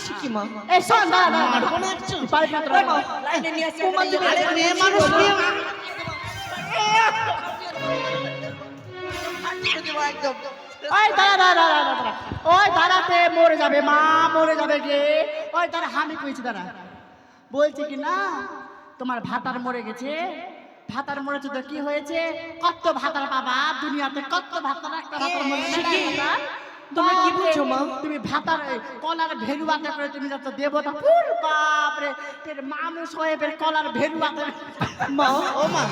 সে কি মা? এই শোন না না মারবো না একটু? পারবি না তোরা। লাইনে নিয়ে আসি। ওমা, তুমি আরে মেয়ে মানুষ নিয়ে একদম ওই দাঁড়া দাঁড়া দাঁড়া দাঁড়া, ওই দাঁড়াতে মরে যাবে মা, মরে যাবে গে। ওই দাঁড়া, আমি কইছি দাঁড়া। বলছি কি না, তোমার ভাতার মরে গেছে। ভাতার মরেছে তো কি হয়েছে? কত ভাতার বাবা দুনিয়াতে, কত ভাতার, একটা ভাতার মরে গেছে। তোমরা কি বলছো মা? তুমি ভাতার এই কলার ভেলুয়াতে করে তুমি যাচ্ছ দেবতা পুর। বাপরে, তোর মানুষ হয়ে বের কলার ভেলুয়াতে। মা, ও মা,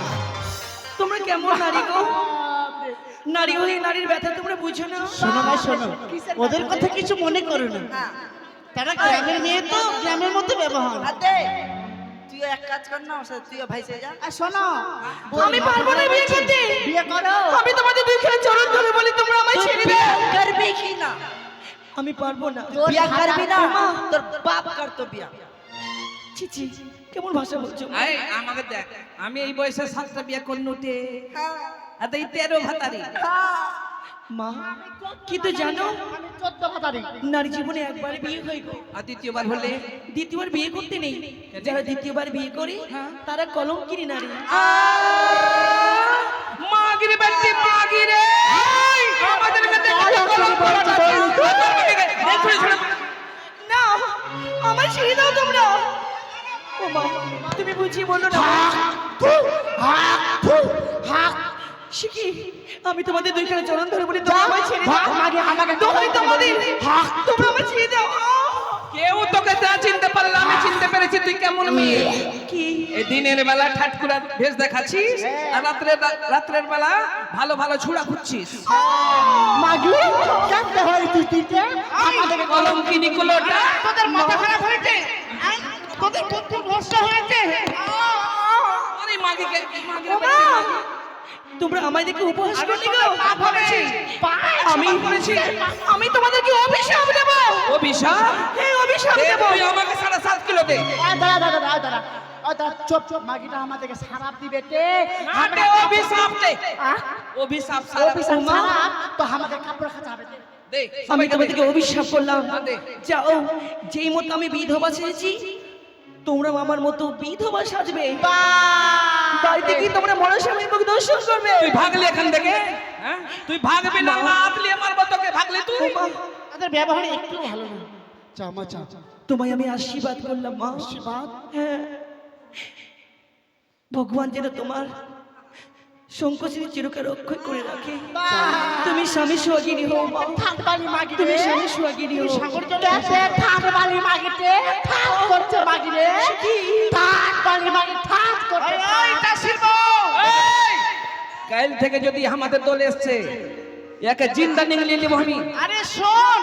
তোমরা কেমন নারী গো? নারী হয়ে নারীর ব্যথা তোমরা বুঝো না? শোনো ভাই শোনো, ওদের কথা কিছু মনে করো না, হ্যাঁ। তারা গ্রামের মেয়ে তো গ্রামের মধ্যে ব্যবহার। আর দে, তুইও এক কাজ কর না, ওর সাথে তুইও ভাইসে যা। আর শোনো, আমি পারবো না বিয়ে করতে। বিয়ে করো। আমি তোমাদের দুইখানে চরণ ধরে বলি, তোমরা আমায় ছেড়ে দাও। করবি কি না? আমি পারবো না। বিয়া করবি না? মা। তোর বাপ করতো বিয়া। ছি ছি, কেমন ভাষা বলছো মা? এই আমাকে দেখ, আমি এই বয়সে 7টা বিয়ে করনুতে, হ্যাঁ, আর এই 13 ভাতারি। হ্যাঁ। মা, কিন্তু জানো, আমি 14 ভাতারি। নারী জীবনে একবার বিয়ে হয় গো, আর দ্বিতীয়বার হলে দ্বিতীয়বার বিয়ে করতে নেই। যারা দ্বিতীয়বার বিয়ে করে তারা কলঙ্কিনী নারী। মাগিরে বেটি মাগিরে, আমাদের কাছে বলছি, না আমার ছেড়ে দাও তোমরা। ও মা তুমি বুঝিয়ে বলো না। শিখি আমি তোমাদের দুইখানে চরণ ধরে বলি তোমরা আমায় ছেড়ে দাও। আমাকে দোহাই তোমাদের, তোমরা আমায় ছেড়ে দাও। কেউ তোকে তা চিনতে পারলো, আমি চিনতে পেরেছি তুই কেমন মেয়ে। কি এই দিনের বেলা ঠাটকুরা ভেস দেখাচ্ছিস আর রাত্রের বেলা ভালো ভালো ছুড়া খুঁজছিস। মাগি কেমন হয় তুই আমাদের কলঙ্কিনী কুলোটা। তোদের মাথা খারাপ হয়েছে, তোদের বুদ্ধি ভ্রষ্ট হয়েছে। আরে মাগিকে তোমরা আমায় দেখে উপহাস করলে গো। আমি করেছি, আমি তোমাদেরকে অভিশাপ দেব। অভিশাপ? হ্যাঁ অভিশাপ দেব। তুই আমাকে 7.5 কিলো দে। দাদা চুপ চুপ, মাগিটা আমাদেরকে সারাপ দিবে তে। হাতে অভিশাপ দে। অভিশাপ সারা তো আমাদের কাপড় খাঁচা হবে দে। আমি তোমাদেরকে অভিশাপ করলাম, দে। যাও যেই মতো আমি বিধবা সেজেছি তোমরা আমার মতো বিধবা সাজবে, বাড়িতে কি তোমরা মনস্বামীর মুখ দর্শন করবে। তুই ভাগলে এখান থেকে? হ্যাঁ তুই ভাগবি না, না আতলিয়ে মারবো তোকে। ভাগলে তুই? তাদের ব্যবহার একটু ভালো না। চা মা চা। তোমায় আমি আশীর্বাদ করলাম মা। আশীর্বাদ? হ্যাঁ, ভগবান যেন তোমার সংকোচনী চিরকাল রক্ষা করে রাখে। তুমি স্বামী সোহাগিনী হও মা। ঠাটবালি মাগি, তুমি স্বামী সোহাগিনী হও। ঠাটবালি মাগিতে ঠাট করছে মাগিরে, ঠাটবালি মাগি ঠাট করছে। এই! কাল থেকে যদি আমাদের দল এসছে একে জিন্দা নিংলি নিব আমি। আরে শোন,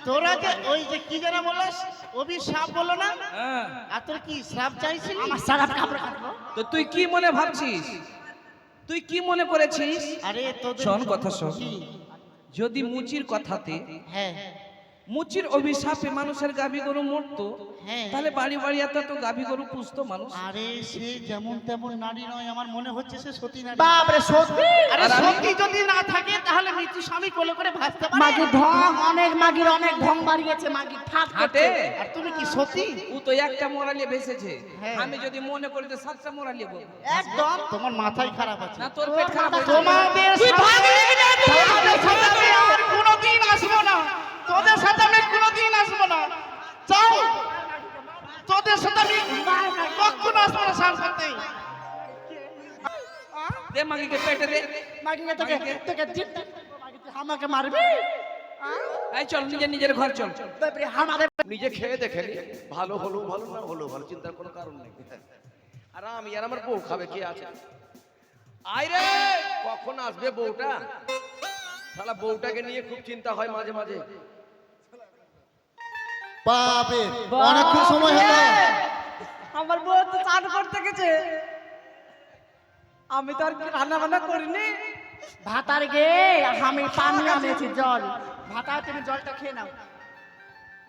তোরা যে ওই যে কি যেন বললাস, অভিশাপ বলো না? হ্যাঁ। আর তোর কি শ্রাপ চাইছিলি? আমার সারাপ কাপড় কাটবো। তো তুই কি মনে ভাবছিস? তুই কি মনে করেছিস? আরে তোদের শোন কথা শোন। কি? যদি মুচির কথাতে, হ্যাঁ মুচির অভিশাপে মানুষের গাভী গরু মরতো, হ্যাঁ। তাহলে বাড়ি বাড়ি এত তো গাভী গরু পুষতো মানুষ। আরে সে যেমন তেমন নারী নয়, আমার মনে হচ্ছে সে সতী নারী। বাপরে সত্যি? আরে আর আমি? সতী যদি না থাকে তাহলে মৃত্যু স্বামী কোলে করে ভাসতে পারে? মাগি ঢং, অনেক মাগির অনেক ঢং বাড়িয়েছে, মাগি ঠাট হাটে করছে। আর তুমি কি সতী? ও তো একটা মোরালিয়ে ভেসেছে, হ্যাঁ। আমি যদি মনে করি তো 7টা মোরালিয়ে বলবো। একদম তোমার মাথায় খারাপ আছে। না তোর পেট খারাপ হয়েছে। তোমাদের তুই সাথে- ভাগলি কিনা? তুই তোমাদের সাথে আমি আর কোনোদিন আসবো না। তোদের সাথে আমি কোনোদিন আসবো না। যাও, তোদের সাথে আমি কখনো আসবো না সাথে। দে মাগিকে পেটে দে। মাগিকে তোকে তোকে জিততে মাগি, তুই আমাকে মারবি? এই চল নিজের ঘর চল। বাপরে আমাদের নিজে খেয়ে দেখে নি, ভালো হলো ভালো, না হলো ভালো, চিন্তার কোনো কারণ নেই। আর আমি আর আমার বউ খাবে, কে আছে? আয় রে, কখন আসবে বউটা? শালা বউটাকে নিয়ে খুব চিন্তা হয় মাঝে মাঝে। বাপে অনেকক্ষণ সময় হলো। আমার বউ তো চান করতে গেছে, আমি তো আর রান্না বান্না করিনি। ভাতার গে আমি পানি আনেছি, জল। ভাতা তুমি জলটা খেয়ে নাও।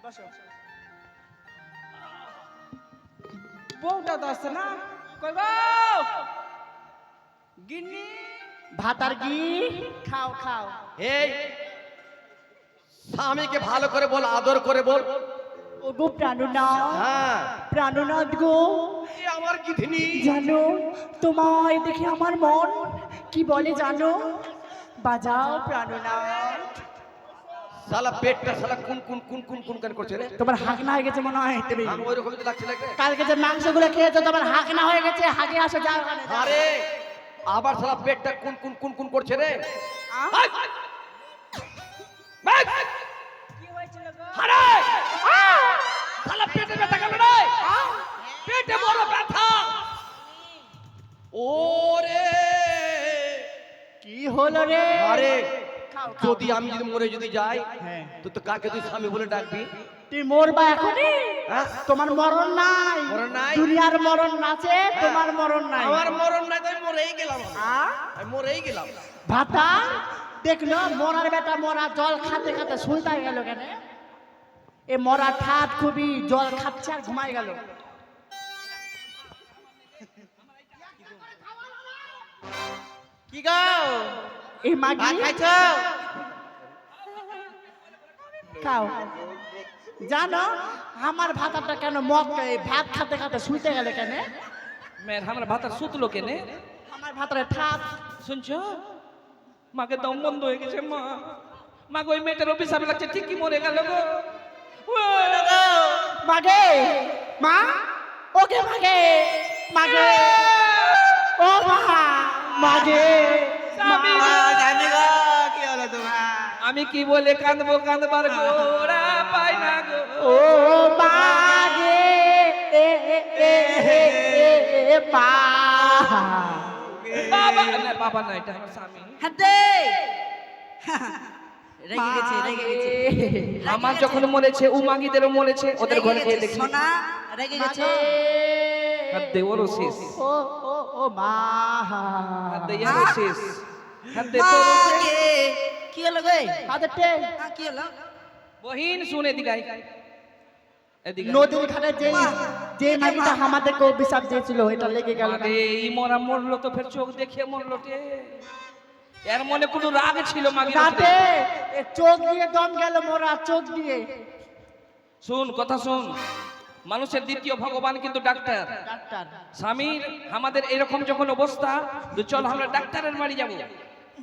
বসো। বউটা তো আসছে না, কই বউ? গিন্নি ভাতার গি খাও খাও। এই স্বামীকে ভালো করে বল, আদর করে বল। ও গো প্রাণনাথ, হ্যাঁ, প্রাণনাথ গো, এ আমার গিধনি। জানো তোমায় দেখে আমার মন কি বলে জানো? বাজাও প্রাণনাথ। শালা পেটটা শালা কুন কুন কুন কুন কুন কান করছে রে। তোমার হাগনা হয়ে গেছে মনে হয় তুমি। আমি ওই রকমই তো লাগছে নাকি? কালকে যে মাংসগুলো খেয়েছো তোমার হাগনা হয়ে গেছে, হাগে আসো যাও ওখানে যাও। আরে আবার শালা পেটটা কুন কুন কুন কুন করছে রে। হাই! ভাগ! আরে! শালা পেটে ব্যথা গেল রে। পেটে বড় ব্যথা। ওরে! কি হলো রে? আরে খাও, খাও। যদি আমি যদি মরে যদি যাই, তো কাকে তুই স্বামী বলে ডাকবি? তুই মরবা এখনই? হ্যাঁ? তোমার মরণ নাই। মরণ নাই? দুনিয়ার মরণ আছে, তোমার মরণ নাই। আমার মরণ নাই, তাই মরেই গেলাম। আমি মরেই গেলাম। ভাতা দেখলো মরার বেটা মরা জল খাতে খাতে শুইতে গেল কেন? এ মরা ঠাট খুবই জল খাচ্ছে আর ঘুমাই গেল। কি গাও? এই মাগি খাইছো? খাও। জানো আমার ভাতাটা কেন মদ খায়? ভাত খাতে খাতে শুইতে গেল কেন? মেয়ের আমার ভাতার সুতলো কেনে? আমার ভাতারে ঠাট। শুনছো? মাকে দম বন্ধ হয়ে গেছে, মা মা গো ওই মেয়েটার অভিশাপ লাগছে ঠিক কি মরে গেল গো ও, মাগে মা ওকে মাগে মাগে ও মা মাগে স্বামী গো। কি হলো তোমার? আমি কি বলে কাঁদবো কাঁদবার গোড়া পাই না গো ও মাগে এ এ এ এ এ মা বাবা না বাবা না এটা আমার স্বামী হাতে রেগে গেছে রেগে গেছে আমার যখন মরেছে উমাগিদেরও মরেছে ওদের ঘরে গিয়ে দেখি সোনা রেগে গেছে হাত দে ওরও শেষ ও ও ও মা হাত দে ইয়ারও শেষ হাত দে তোরও শেষ মাকে কি হলো গে আদতে কি হলো বহিন শুন এদিকে আয়। এদিকে আয়। নদীর ঘাটে যে নাগিটা আমাদেরকে অভিশাপ দিয়েছিল এটা লেগে গেল আরে এই মরা মরলো তো ফের চোখ দেখে মরলো রে এর মনে কোনো রাগ ছিল মাগি রাতে চোখ দিয়ে দম গেল মোরা চোখ দিয়ে শুন কথা শুন মানুষের দ্বিতীয় ভগবান কিন্তু ডাক্তার ডাক্তার স্বামীর আমাদের এরকম যখন অবস্থা তো চল আমরা ডাক্তারের বাড়ি যাব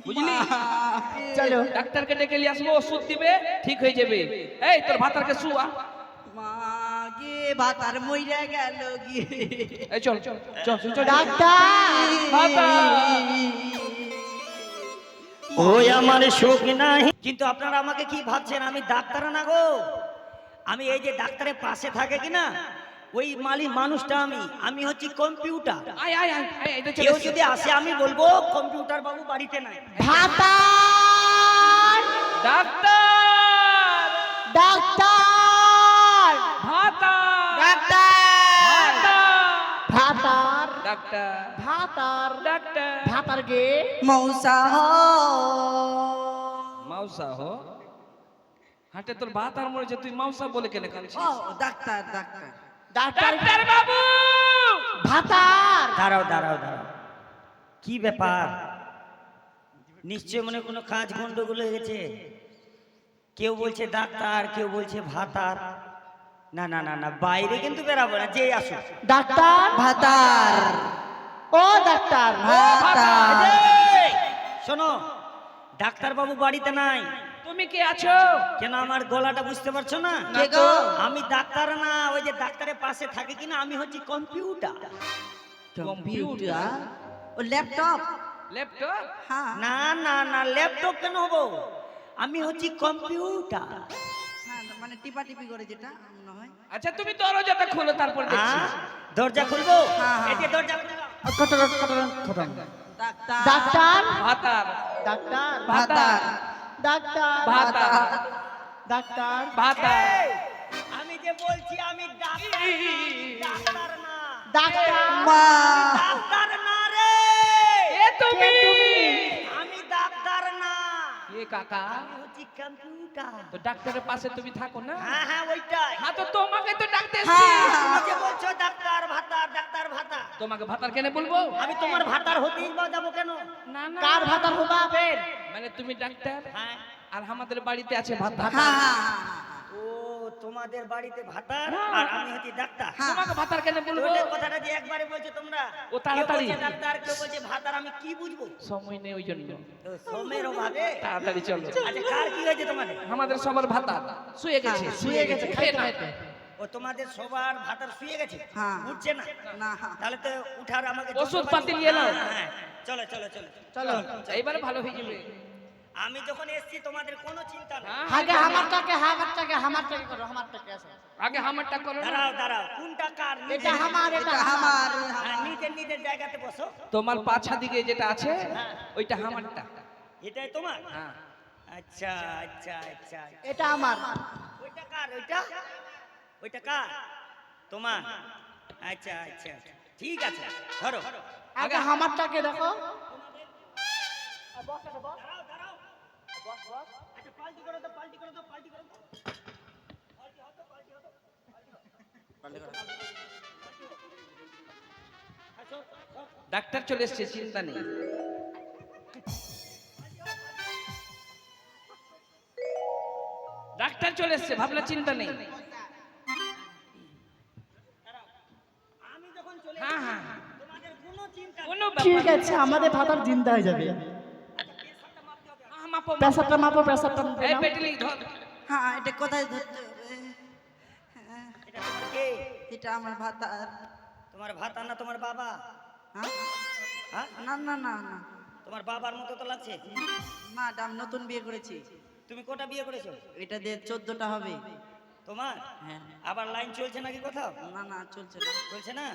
বুঝলি চলো ডাক্তারকে ডেকে নিয়ে আসবো ওষুধ দিবে ঠিক হয়ে যাবে এই তোর ভাতারকে শুয়া মাকে ভাতার মইরা গেল গিয়ে এই চল চল চল চল চল ডাক্তার ভাতা ওই আমার সুখ নাই। কিন্তু আপনারা আমাকে কি ভাবছেন আমি ডাক্তার না গো, আমি এই যে ডাক্তারের পাশে থাকে কিনা ওই মানুষটা আমি হচ্ছি কম্পিউটার। আয় আয় আয় আয় এটা চল কেউ যদি আসে আমি বলবো কম্পিউটার বাবু বাড়িতে নাই। ভাতার ডাক্তার ডাক্তার ভাতা ডাক্তার ভাতা ভাতার ডাক্তার ভাতার ডাক্তার ভাতার গে মৌসা মাউসা হো হাটে তোর ভাতার মরেছে তুই মাউসা বলে কেন কাঁদছিস ডাক্তার ডাক্তার ডাক্তার ডাক্তার বাবু ভাতার দাঁড়াও দাঁড়াও দাঁড়াও, কি ব্যাপার? নিশ্চয় মনে কোনো কাজ গন্ডগোল হয়ে গেছে। কেউ বলছে ডাক্তার কেউ বলছে ভাতার। না না না না বাইরে কিন্তু বেরাবো না, যে আসো। ডাক্তার ভাতার ও ডাক্তার ভাতার এই, শোনো ডাক্তার বাবু বাড়িতে নাই। তুমি কে আছো কেন আমার গলাটা বুঝতে পারছো না? কে গো? আমি ডাক্তার না, ওই যে ডাক্তারের পাশে থাকে কিনা আমি হচ্ছি কম্পিউটার। কম্পিউটার ও ল্যাপটপ ল্যাপটপ হ্যাঁ না না না ল্যাপটপ কেন হবো, আমি হচ্ছি কম্পিউটার। হ্যাঁ মানে টিপা করে যেটা মনে হয় আচ্ছা তুমি দরজাটা খোলো তারপর দেখছি হ্যাঁ, দরজা খুলবো? হ্যাঁ, হ্যাঁ। এই যে দরজা খুলবো। ডাক্তার ডাক্তার ভাতার ডাক্তার ভাতার ডাক্তার ভাতার ডাক্তার ভাতার এই, আমি যে বলছি আমি ডাক্তার না, ডাক্তার মা ডাক্তার না রে, এ তুমি আমি ডাক্তার না, এ কাকা আমি হচ্ছি কম্পিউটার। তো ডাক্তারের পাশে তুমি থাকো না হ্যাঁ হ্যাঁ ওইটাই। হ্যাঁ তো তোমাকে তো ডাকতে এসেছি তুমি যে বলছো ডাক্তার ভাতার ডাক্তার ভাতা, তোমাকে ভাতার কেন বলবো আমি তোমার ভাতার হতেই বা যাবো কেন? না না কার ভাতার হবা ফের মানে তুমি ডাক্তার হ্যাঁ। আর আমাদের বাড়িতে আছে ভাতা হ্যাঁ হ্যাঁ ও তোমাদের বাড়িতে ভাতার আর আমি হচ্ছি ডাক্তার। তোমাকে ভাতার কেন বলবো তোদের কথাটা যে একবারে বলছো তোমরা, ও তাড়াতাড়ি। কেউ বলছে ডাক্তার কেউ বলছে ভাতার, আমি কি বুঝবো? সময় নেই ওই জন্য তো সময়ের অভাবে। তাড়াতাড়ি চলো আচ্ছা কার কি হয়েছে তোমাদের? আমাদের সবার ভাতা শুয়ে গেছে শুয়ে গেছে খাইতে না। খাইতে ও তোমাদের সবার ভাতার শুয়ে গেছে, হ্যাঁ। উঠছে না? না হ্যাঁ তাহলে তো উঠার আমাকে ওষুধ পাতি নিয়ে নাও। হ্যাঁ, হ্যাঁ, চলো চলো চলো চলো এইবারে ভালো হয়ে যাবে আমি যখন এসেছি তোমাদের কোনো চিন্তা নেই। হ্যাঁ, আগে আমারটাকে করো আমারটাকে আসো আগে হামারটা করো না। দাঁড়াও দাঁড়াও, কোনটা কার? এটা আমার এটা এটা আমার আমার হ্যাঁ, নিজের নিজের জায়গাতে বসো। তোমার পাছা দিকে যেটা আছে ওইটা হামারটা এটাই তোমার? হ্যাঁ আচ্ছা আচ্ছা আচ্ছা। এটা আমার ওইটা কার? ওইটা ওইটা কার? তোমার? আচ্ছা আচ্ছা ঠিক আছে, ধরো। আগে আমারটাকে দেখো আচ্ছা পাল্টি করো তো, পাল্টি করো তো, পাল্টি করো তো। ডাক্তার চলে এসছে চিন্তা নেই ডাক্তার চলে এসছে ভাবনা চিন্তা নেই আমি যখন চলে হ্যাঁ হ্যাঁ তোমাদের কোনো চিন্তা নেই। কোনো ঠিক ব্যাপার আছে আমাদের ভাতার জিন্দা হয়ে যাবে মাপো প্রেসারটা মাপো, প্রেসারটা মাপো এই নাও। পেটলি ধর। হ্যাঁ, এটা কোথায় ধরতে হবে? হ্যাঁ, এটা তোমার কে? এটা আমার ভাতার। তোমার ভাতা না তোমার বাবা? হ্যাঁ? হ্যাঁ, না না না না তোমার বাবার মতো তো লাগছে। না, এটা আমি নতুন বিয়ে করেছি। তুমি কোটা বিয়ে করেছো? এটা দিয়ে 14টা হবে। তোমার হ্যাঁ। আবার লাইন চলছে নাকি কোথাও? না না, চলছে না। চলছে না?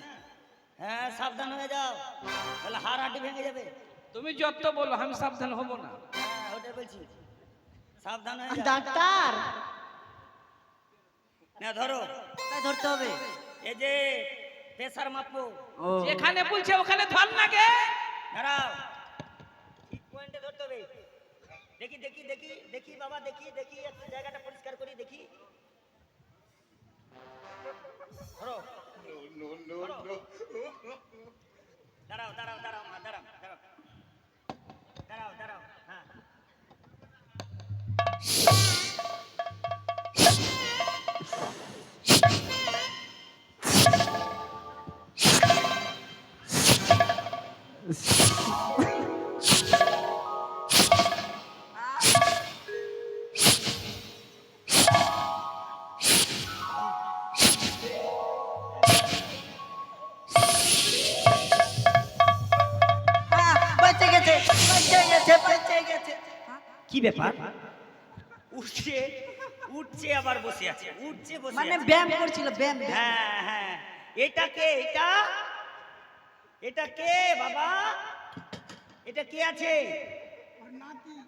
হ্যাঁ, সাবধান হয়ে যাও, তাহলে হাড় হাড্ডি ভেঙে যাবে। তুমি যত বলো আমি সাবধান হব না। হ্যাঁ, ওটাই বলছি, সাবধান হয়ে যাও। ডাক্তার, না ধরো, কোথায় ধরতে হবে? এই যে প্রেসার মাপবো, ও, যেখানে বলছে ওখানে ধর না গে। দাঁড়াও, ঠিক পয়েন্টে ধরতে হবে। দেখি দেখি দেখি দেখি বাবা, দেখি দেখি একটু জায়গাটা পরিষ্কার করি, দেখি। ধরো, দাঁড়াও দাঁড়াও দাঁড়াও মা, দাঁড়াও দাঁড়াও দাঁড়াও দাঁড়াও। হ্যাঁ, হ্যাঁ, বেঁচে গেছে, বেঁচে গেছে, বেঁচে গেছে। হ্যাঁ? কি ব্যাপার? উঠছে উঠছে আবার বসে আছে, উঠছে বসে মানে আছে। ব্যায়াম করছিল, ব্যায়াম ব্যায়াম। হ্যাঁ হ্যাঁ, এটা কে? এটা এটা কে বাবা? এটা কে আছে?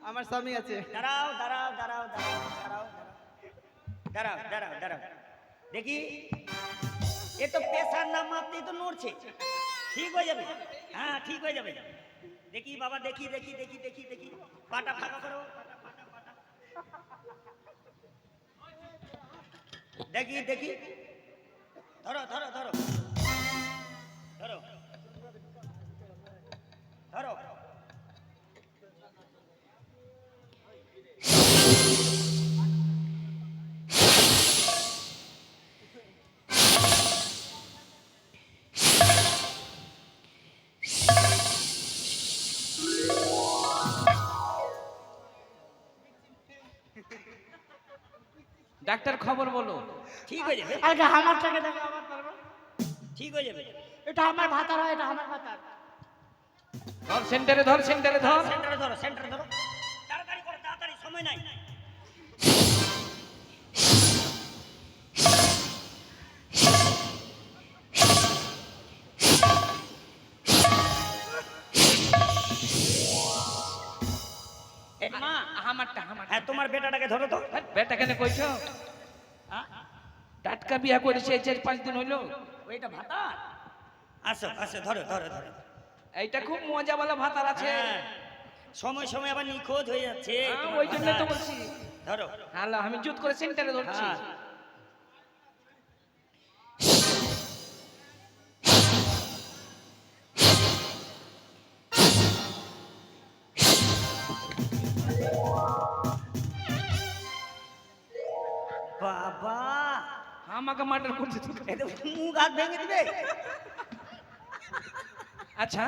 আমার স্বামী আছে। দাঁড়াও দাঁড়াও দাঁড়াও দাঁড়াও দাঁড়াও দাঁড়াও দাঁড়াও দাঁড়াও, দেখি। এ তো পেশার নাম মাপতেই তো নড়ছে, ঠিক হয়ে যাবে। হ্যাঁ, ঠিক হয়ে যাবে। দেখি বাবা, দেখি দেখি দেখি দেখি দেখি, পাটা ফাঁকা করো, পাটা পাটা পাটা। দেখি দেখি, ধরো ধরো ধরো ধরো ধরো। ডাক্তার খবর বলো। ঠিক হয়ে যাবে, আগে আমারটাকে দেখো, আমার পারবো। ঠিক হয়ে যাবে। এটা আমার ভাতার হয়, এটা আমার ভাতার। ধর সেন্টারে ধর, সেন্টারে ধর। সেন্টারে ধরো, সেন্টারে ধরো, তাড়াতাড়ি করো, তাড়াতাড়ি, সময় নাই। এ, মা, আমারটা আমারটা। হ্যাঁ, তোমার বেটাটাকে ধরো তো। বেটা কেন কইছো? টাটকা বিয়া করেছে 4-5 দিন হইলো। ওইটা ভাতা। আসো আসো, ধরো ধরো ধরো। এইটা খুব মজাওয়ালা ভাতার আছে। হ্যাঁ, সময় সময় আবার নিখোঁজ হয়ে যাচ্ছে তোমার ওই জন্য তো ভাতা। বলছি। ধরো। হ্যালো, আমি জুত করে সেন্টারে ধরছি। হ্যাঁ। বাবা, আমাকে মার্ডার করছে তুই। এ তো মুখ হাত ভেঙে দিবে। আচ্ছা,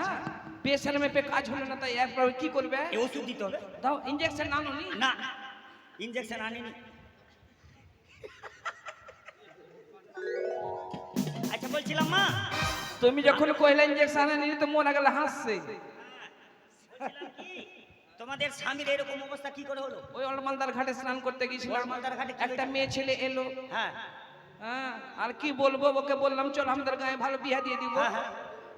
প্রেশার মেপে কাজ হলো না, তাই এরপর কি করবে? এ ওষুধ দিতে হবে। দাও ইনজেকশন নাও নি। না, ইনজেকশন আনিনি। আচ্ছা, বলছিলাম মা, তুমি যখন কইলা ইনজেকশন আনি তো মনে গেল হাসছে। বলছিলাম কি, তোমাদের স্বামীর এরকম অবস্থা কি করে হলো? ওই অলমালদার ঘাটে স্নান করতে গিয়েছিলাম। অলমালদার ঘাটে কি একটা হয়েছে? মেয়ে ছেলে এলো। হ্যাঁ হ্যাঁ, আর কি বলবো, ওকে বললাম চল আমাদের গায়ে ভালো বিয়া দিয়ে দিব। হ্যাঁ, হ্যাঁ।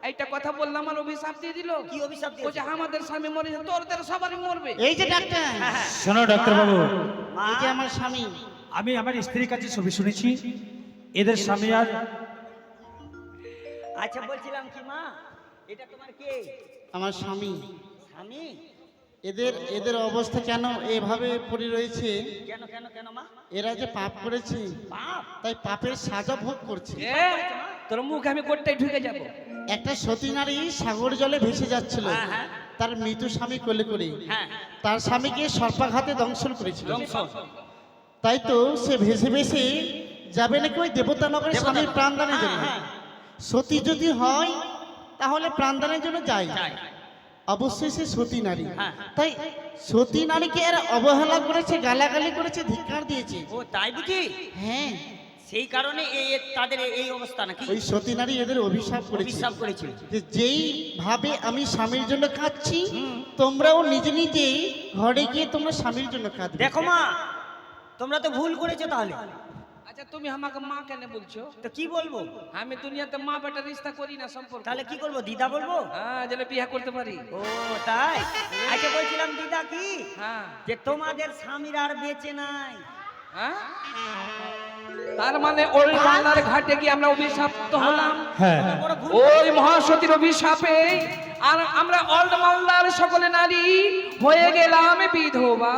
এইটা কথা বললাম আর অভিশাপ দিয়ে দিল। কি অভিশাপ ও দিয়েছে? যে আমাদের স্বামী মরেছে, তোরদের সবারই মরবে। এই যে ডাক্তার, হ্যাঁ, হ্যাঁ। শোনো ডাক্তারবাবু, মা, এই যে আমার স্বামী। আমি আমার স্ত্রীর কাছে ছবি শুনেছি, এদের স্বামী আর আচ্ছা বলছিলাম কি মা, এটা তোমার কে? আমার স্বামী। স্বামী? এদের এদের অবস্থা কেন এভাবে পড়ে রয়েছে? কেন কেন কেন মা? এরা যে পাপ করেছে, বাপ, তাই পাপের সাজা ভোগ করছে। এ, তোর মুখ আমি কোটটাই ঢুকে যাব। একটা সতী নারী সাগর জলে ভেসে যাচ্ছিল, হ্যাঁ, হ্যাঁ। তার মৃত স্বামী কোলে করে। হ্যাঁ, তার স্বামীকে সর্পাঘাতে দংশন করেছিল। দংশন। তাই তো সে ভেসে ভেসে যাবে নাকি ওই দেবতানগরে স্বামীর প্রাণদানের জন্য। হ্যাঁ, সতী যদি হয় তাহলে প্রাণদানের জন্য যায়। অবশ্যই সে সতী নারী। হ্যাঁ। তাই সতী নারীকে এরা অবহেলা করেছে, গালাগালি করেছে, ধিক্কার দিয়েছে। ও তাই বুঝি? হ্যাঁ, সেই কারণে তাদের এই অবস্থা নাকি? ওই সতী নারী এদের অভিশাপ করেছে অভিশাপ করেছিল। যে যেই ভাবে আমি স্বামীর জন্য কাঁদছি, তোমরাও নিজে নিজেই ঘরে গিয়ে তোমরা স্বামীর জন্য কাঁদবে। দেখো মা, তোমরা তো ভুল করেছো তাহলে। আচ্ছা তুমি আমাকে মা কেন বলছো? তো কি বলবো? আমি দুনিয়াতে মা বেটা রিশতা করি না সম্পর্ক। তাহলে কি করবো? দিদা বলবো? হ্যাঁ, যেন বিয়ে করতে পারি। ও তাই? আচ্ছা বলছিলাম দিদা কি, হ্যাঁ যে তোমাদের স্বামীর আর বেঁচে নাই। হ্যাঁ, তার মানে ওই বাংলার ঘাটে গিয়ে আমরা অভিশপ্ত হলাম। হ্যাঁ বড় ভুল। ওই মহাসতীর অভিশাপে আর আমরা অল্ড মালদার সকলে নারী হয়ে গেলাম বিধবা।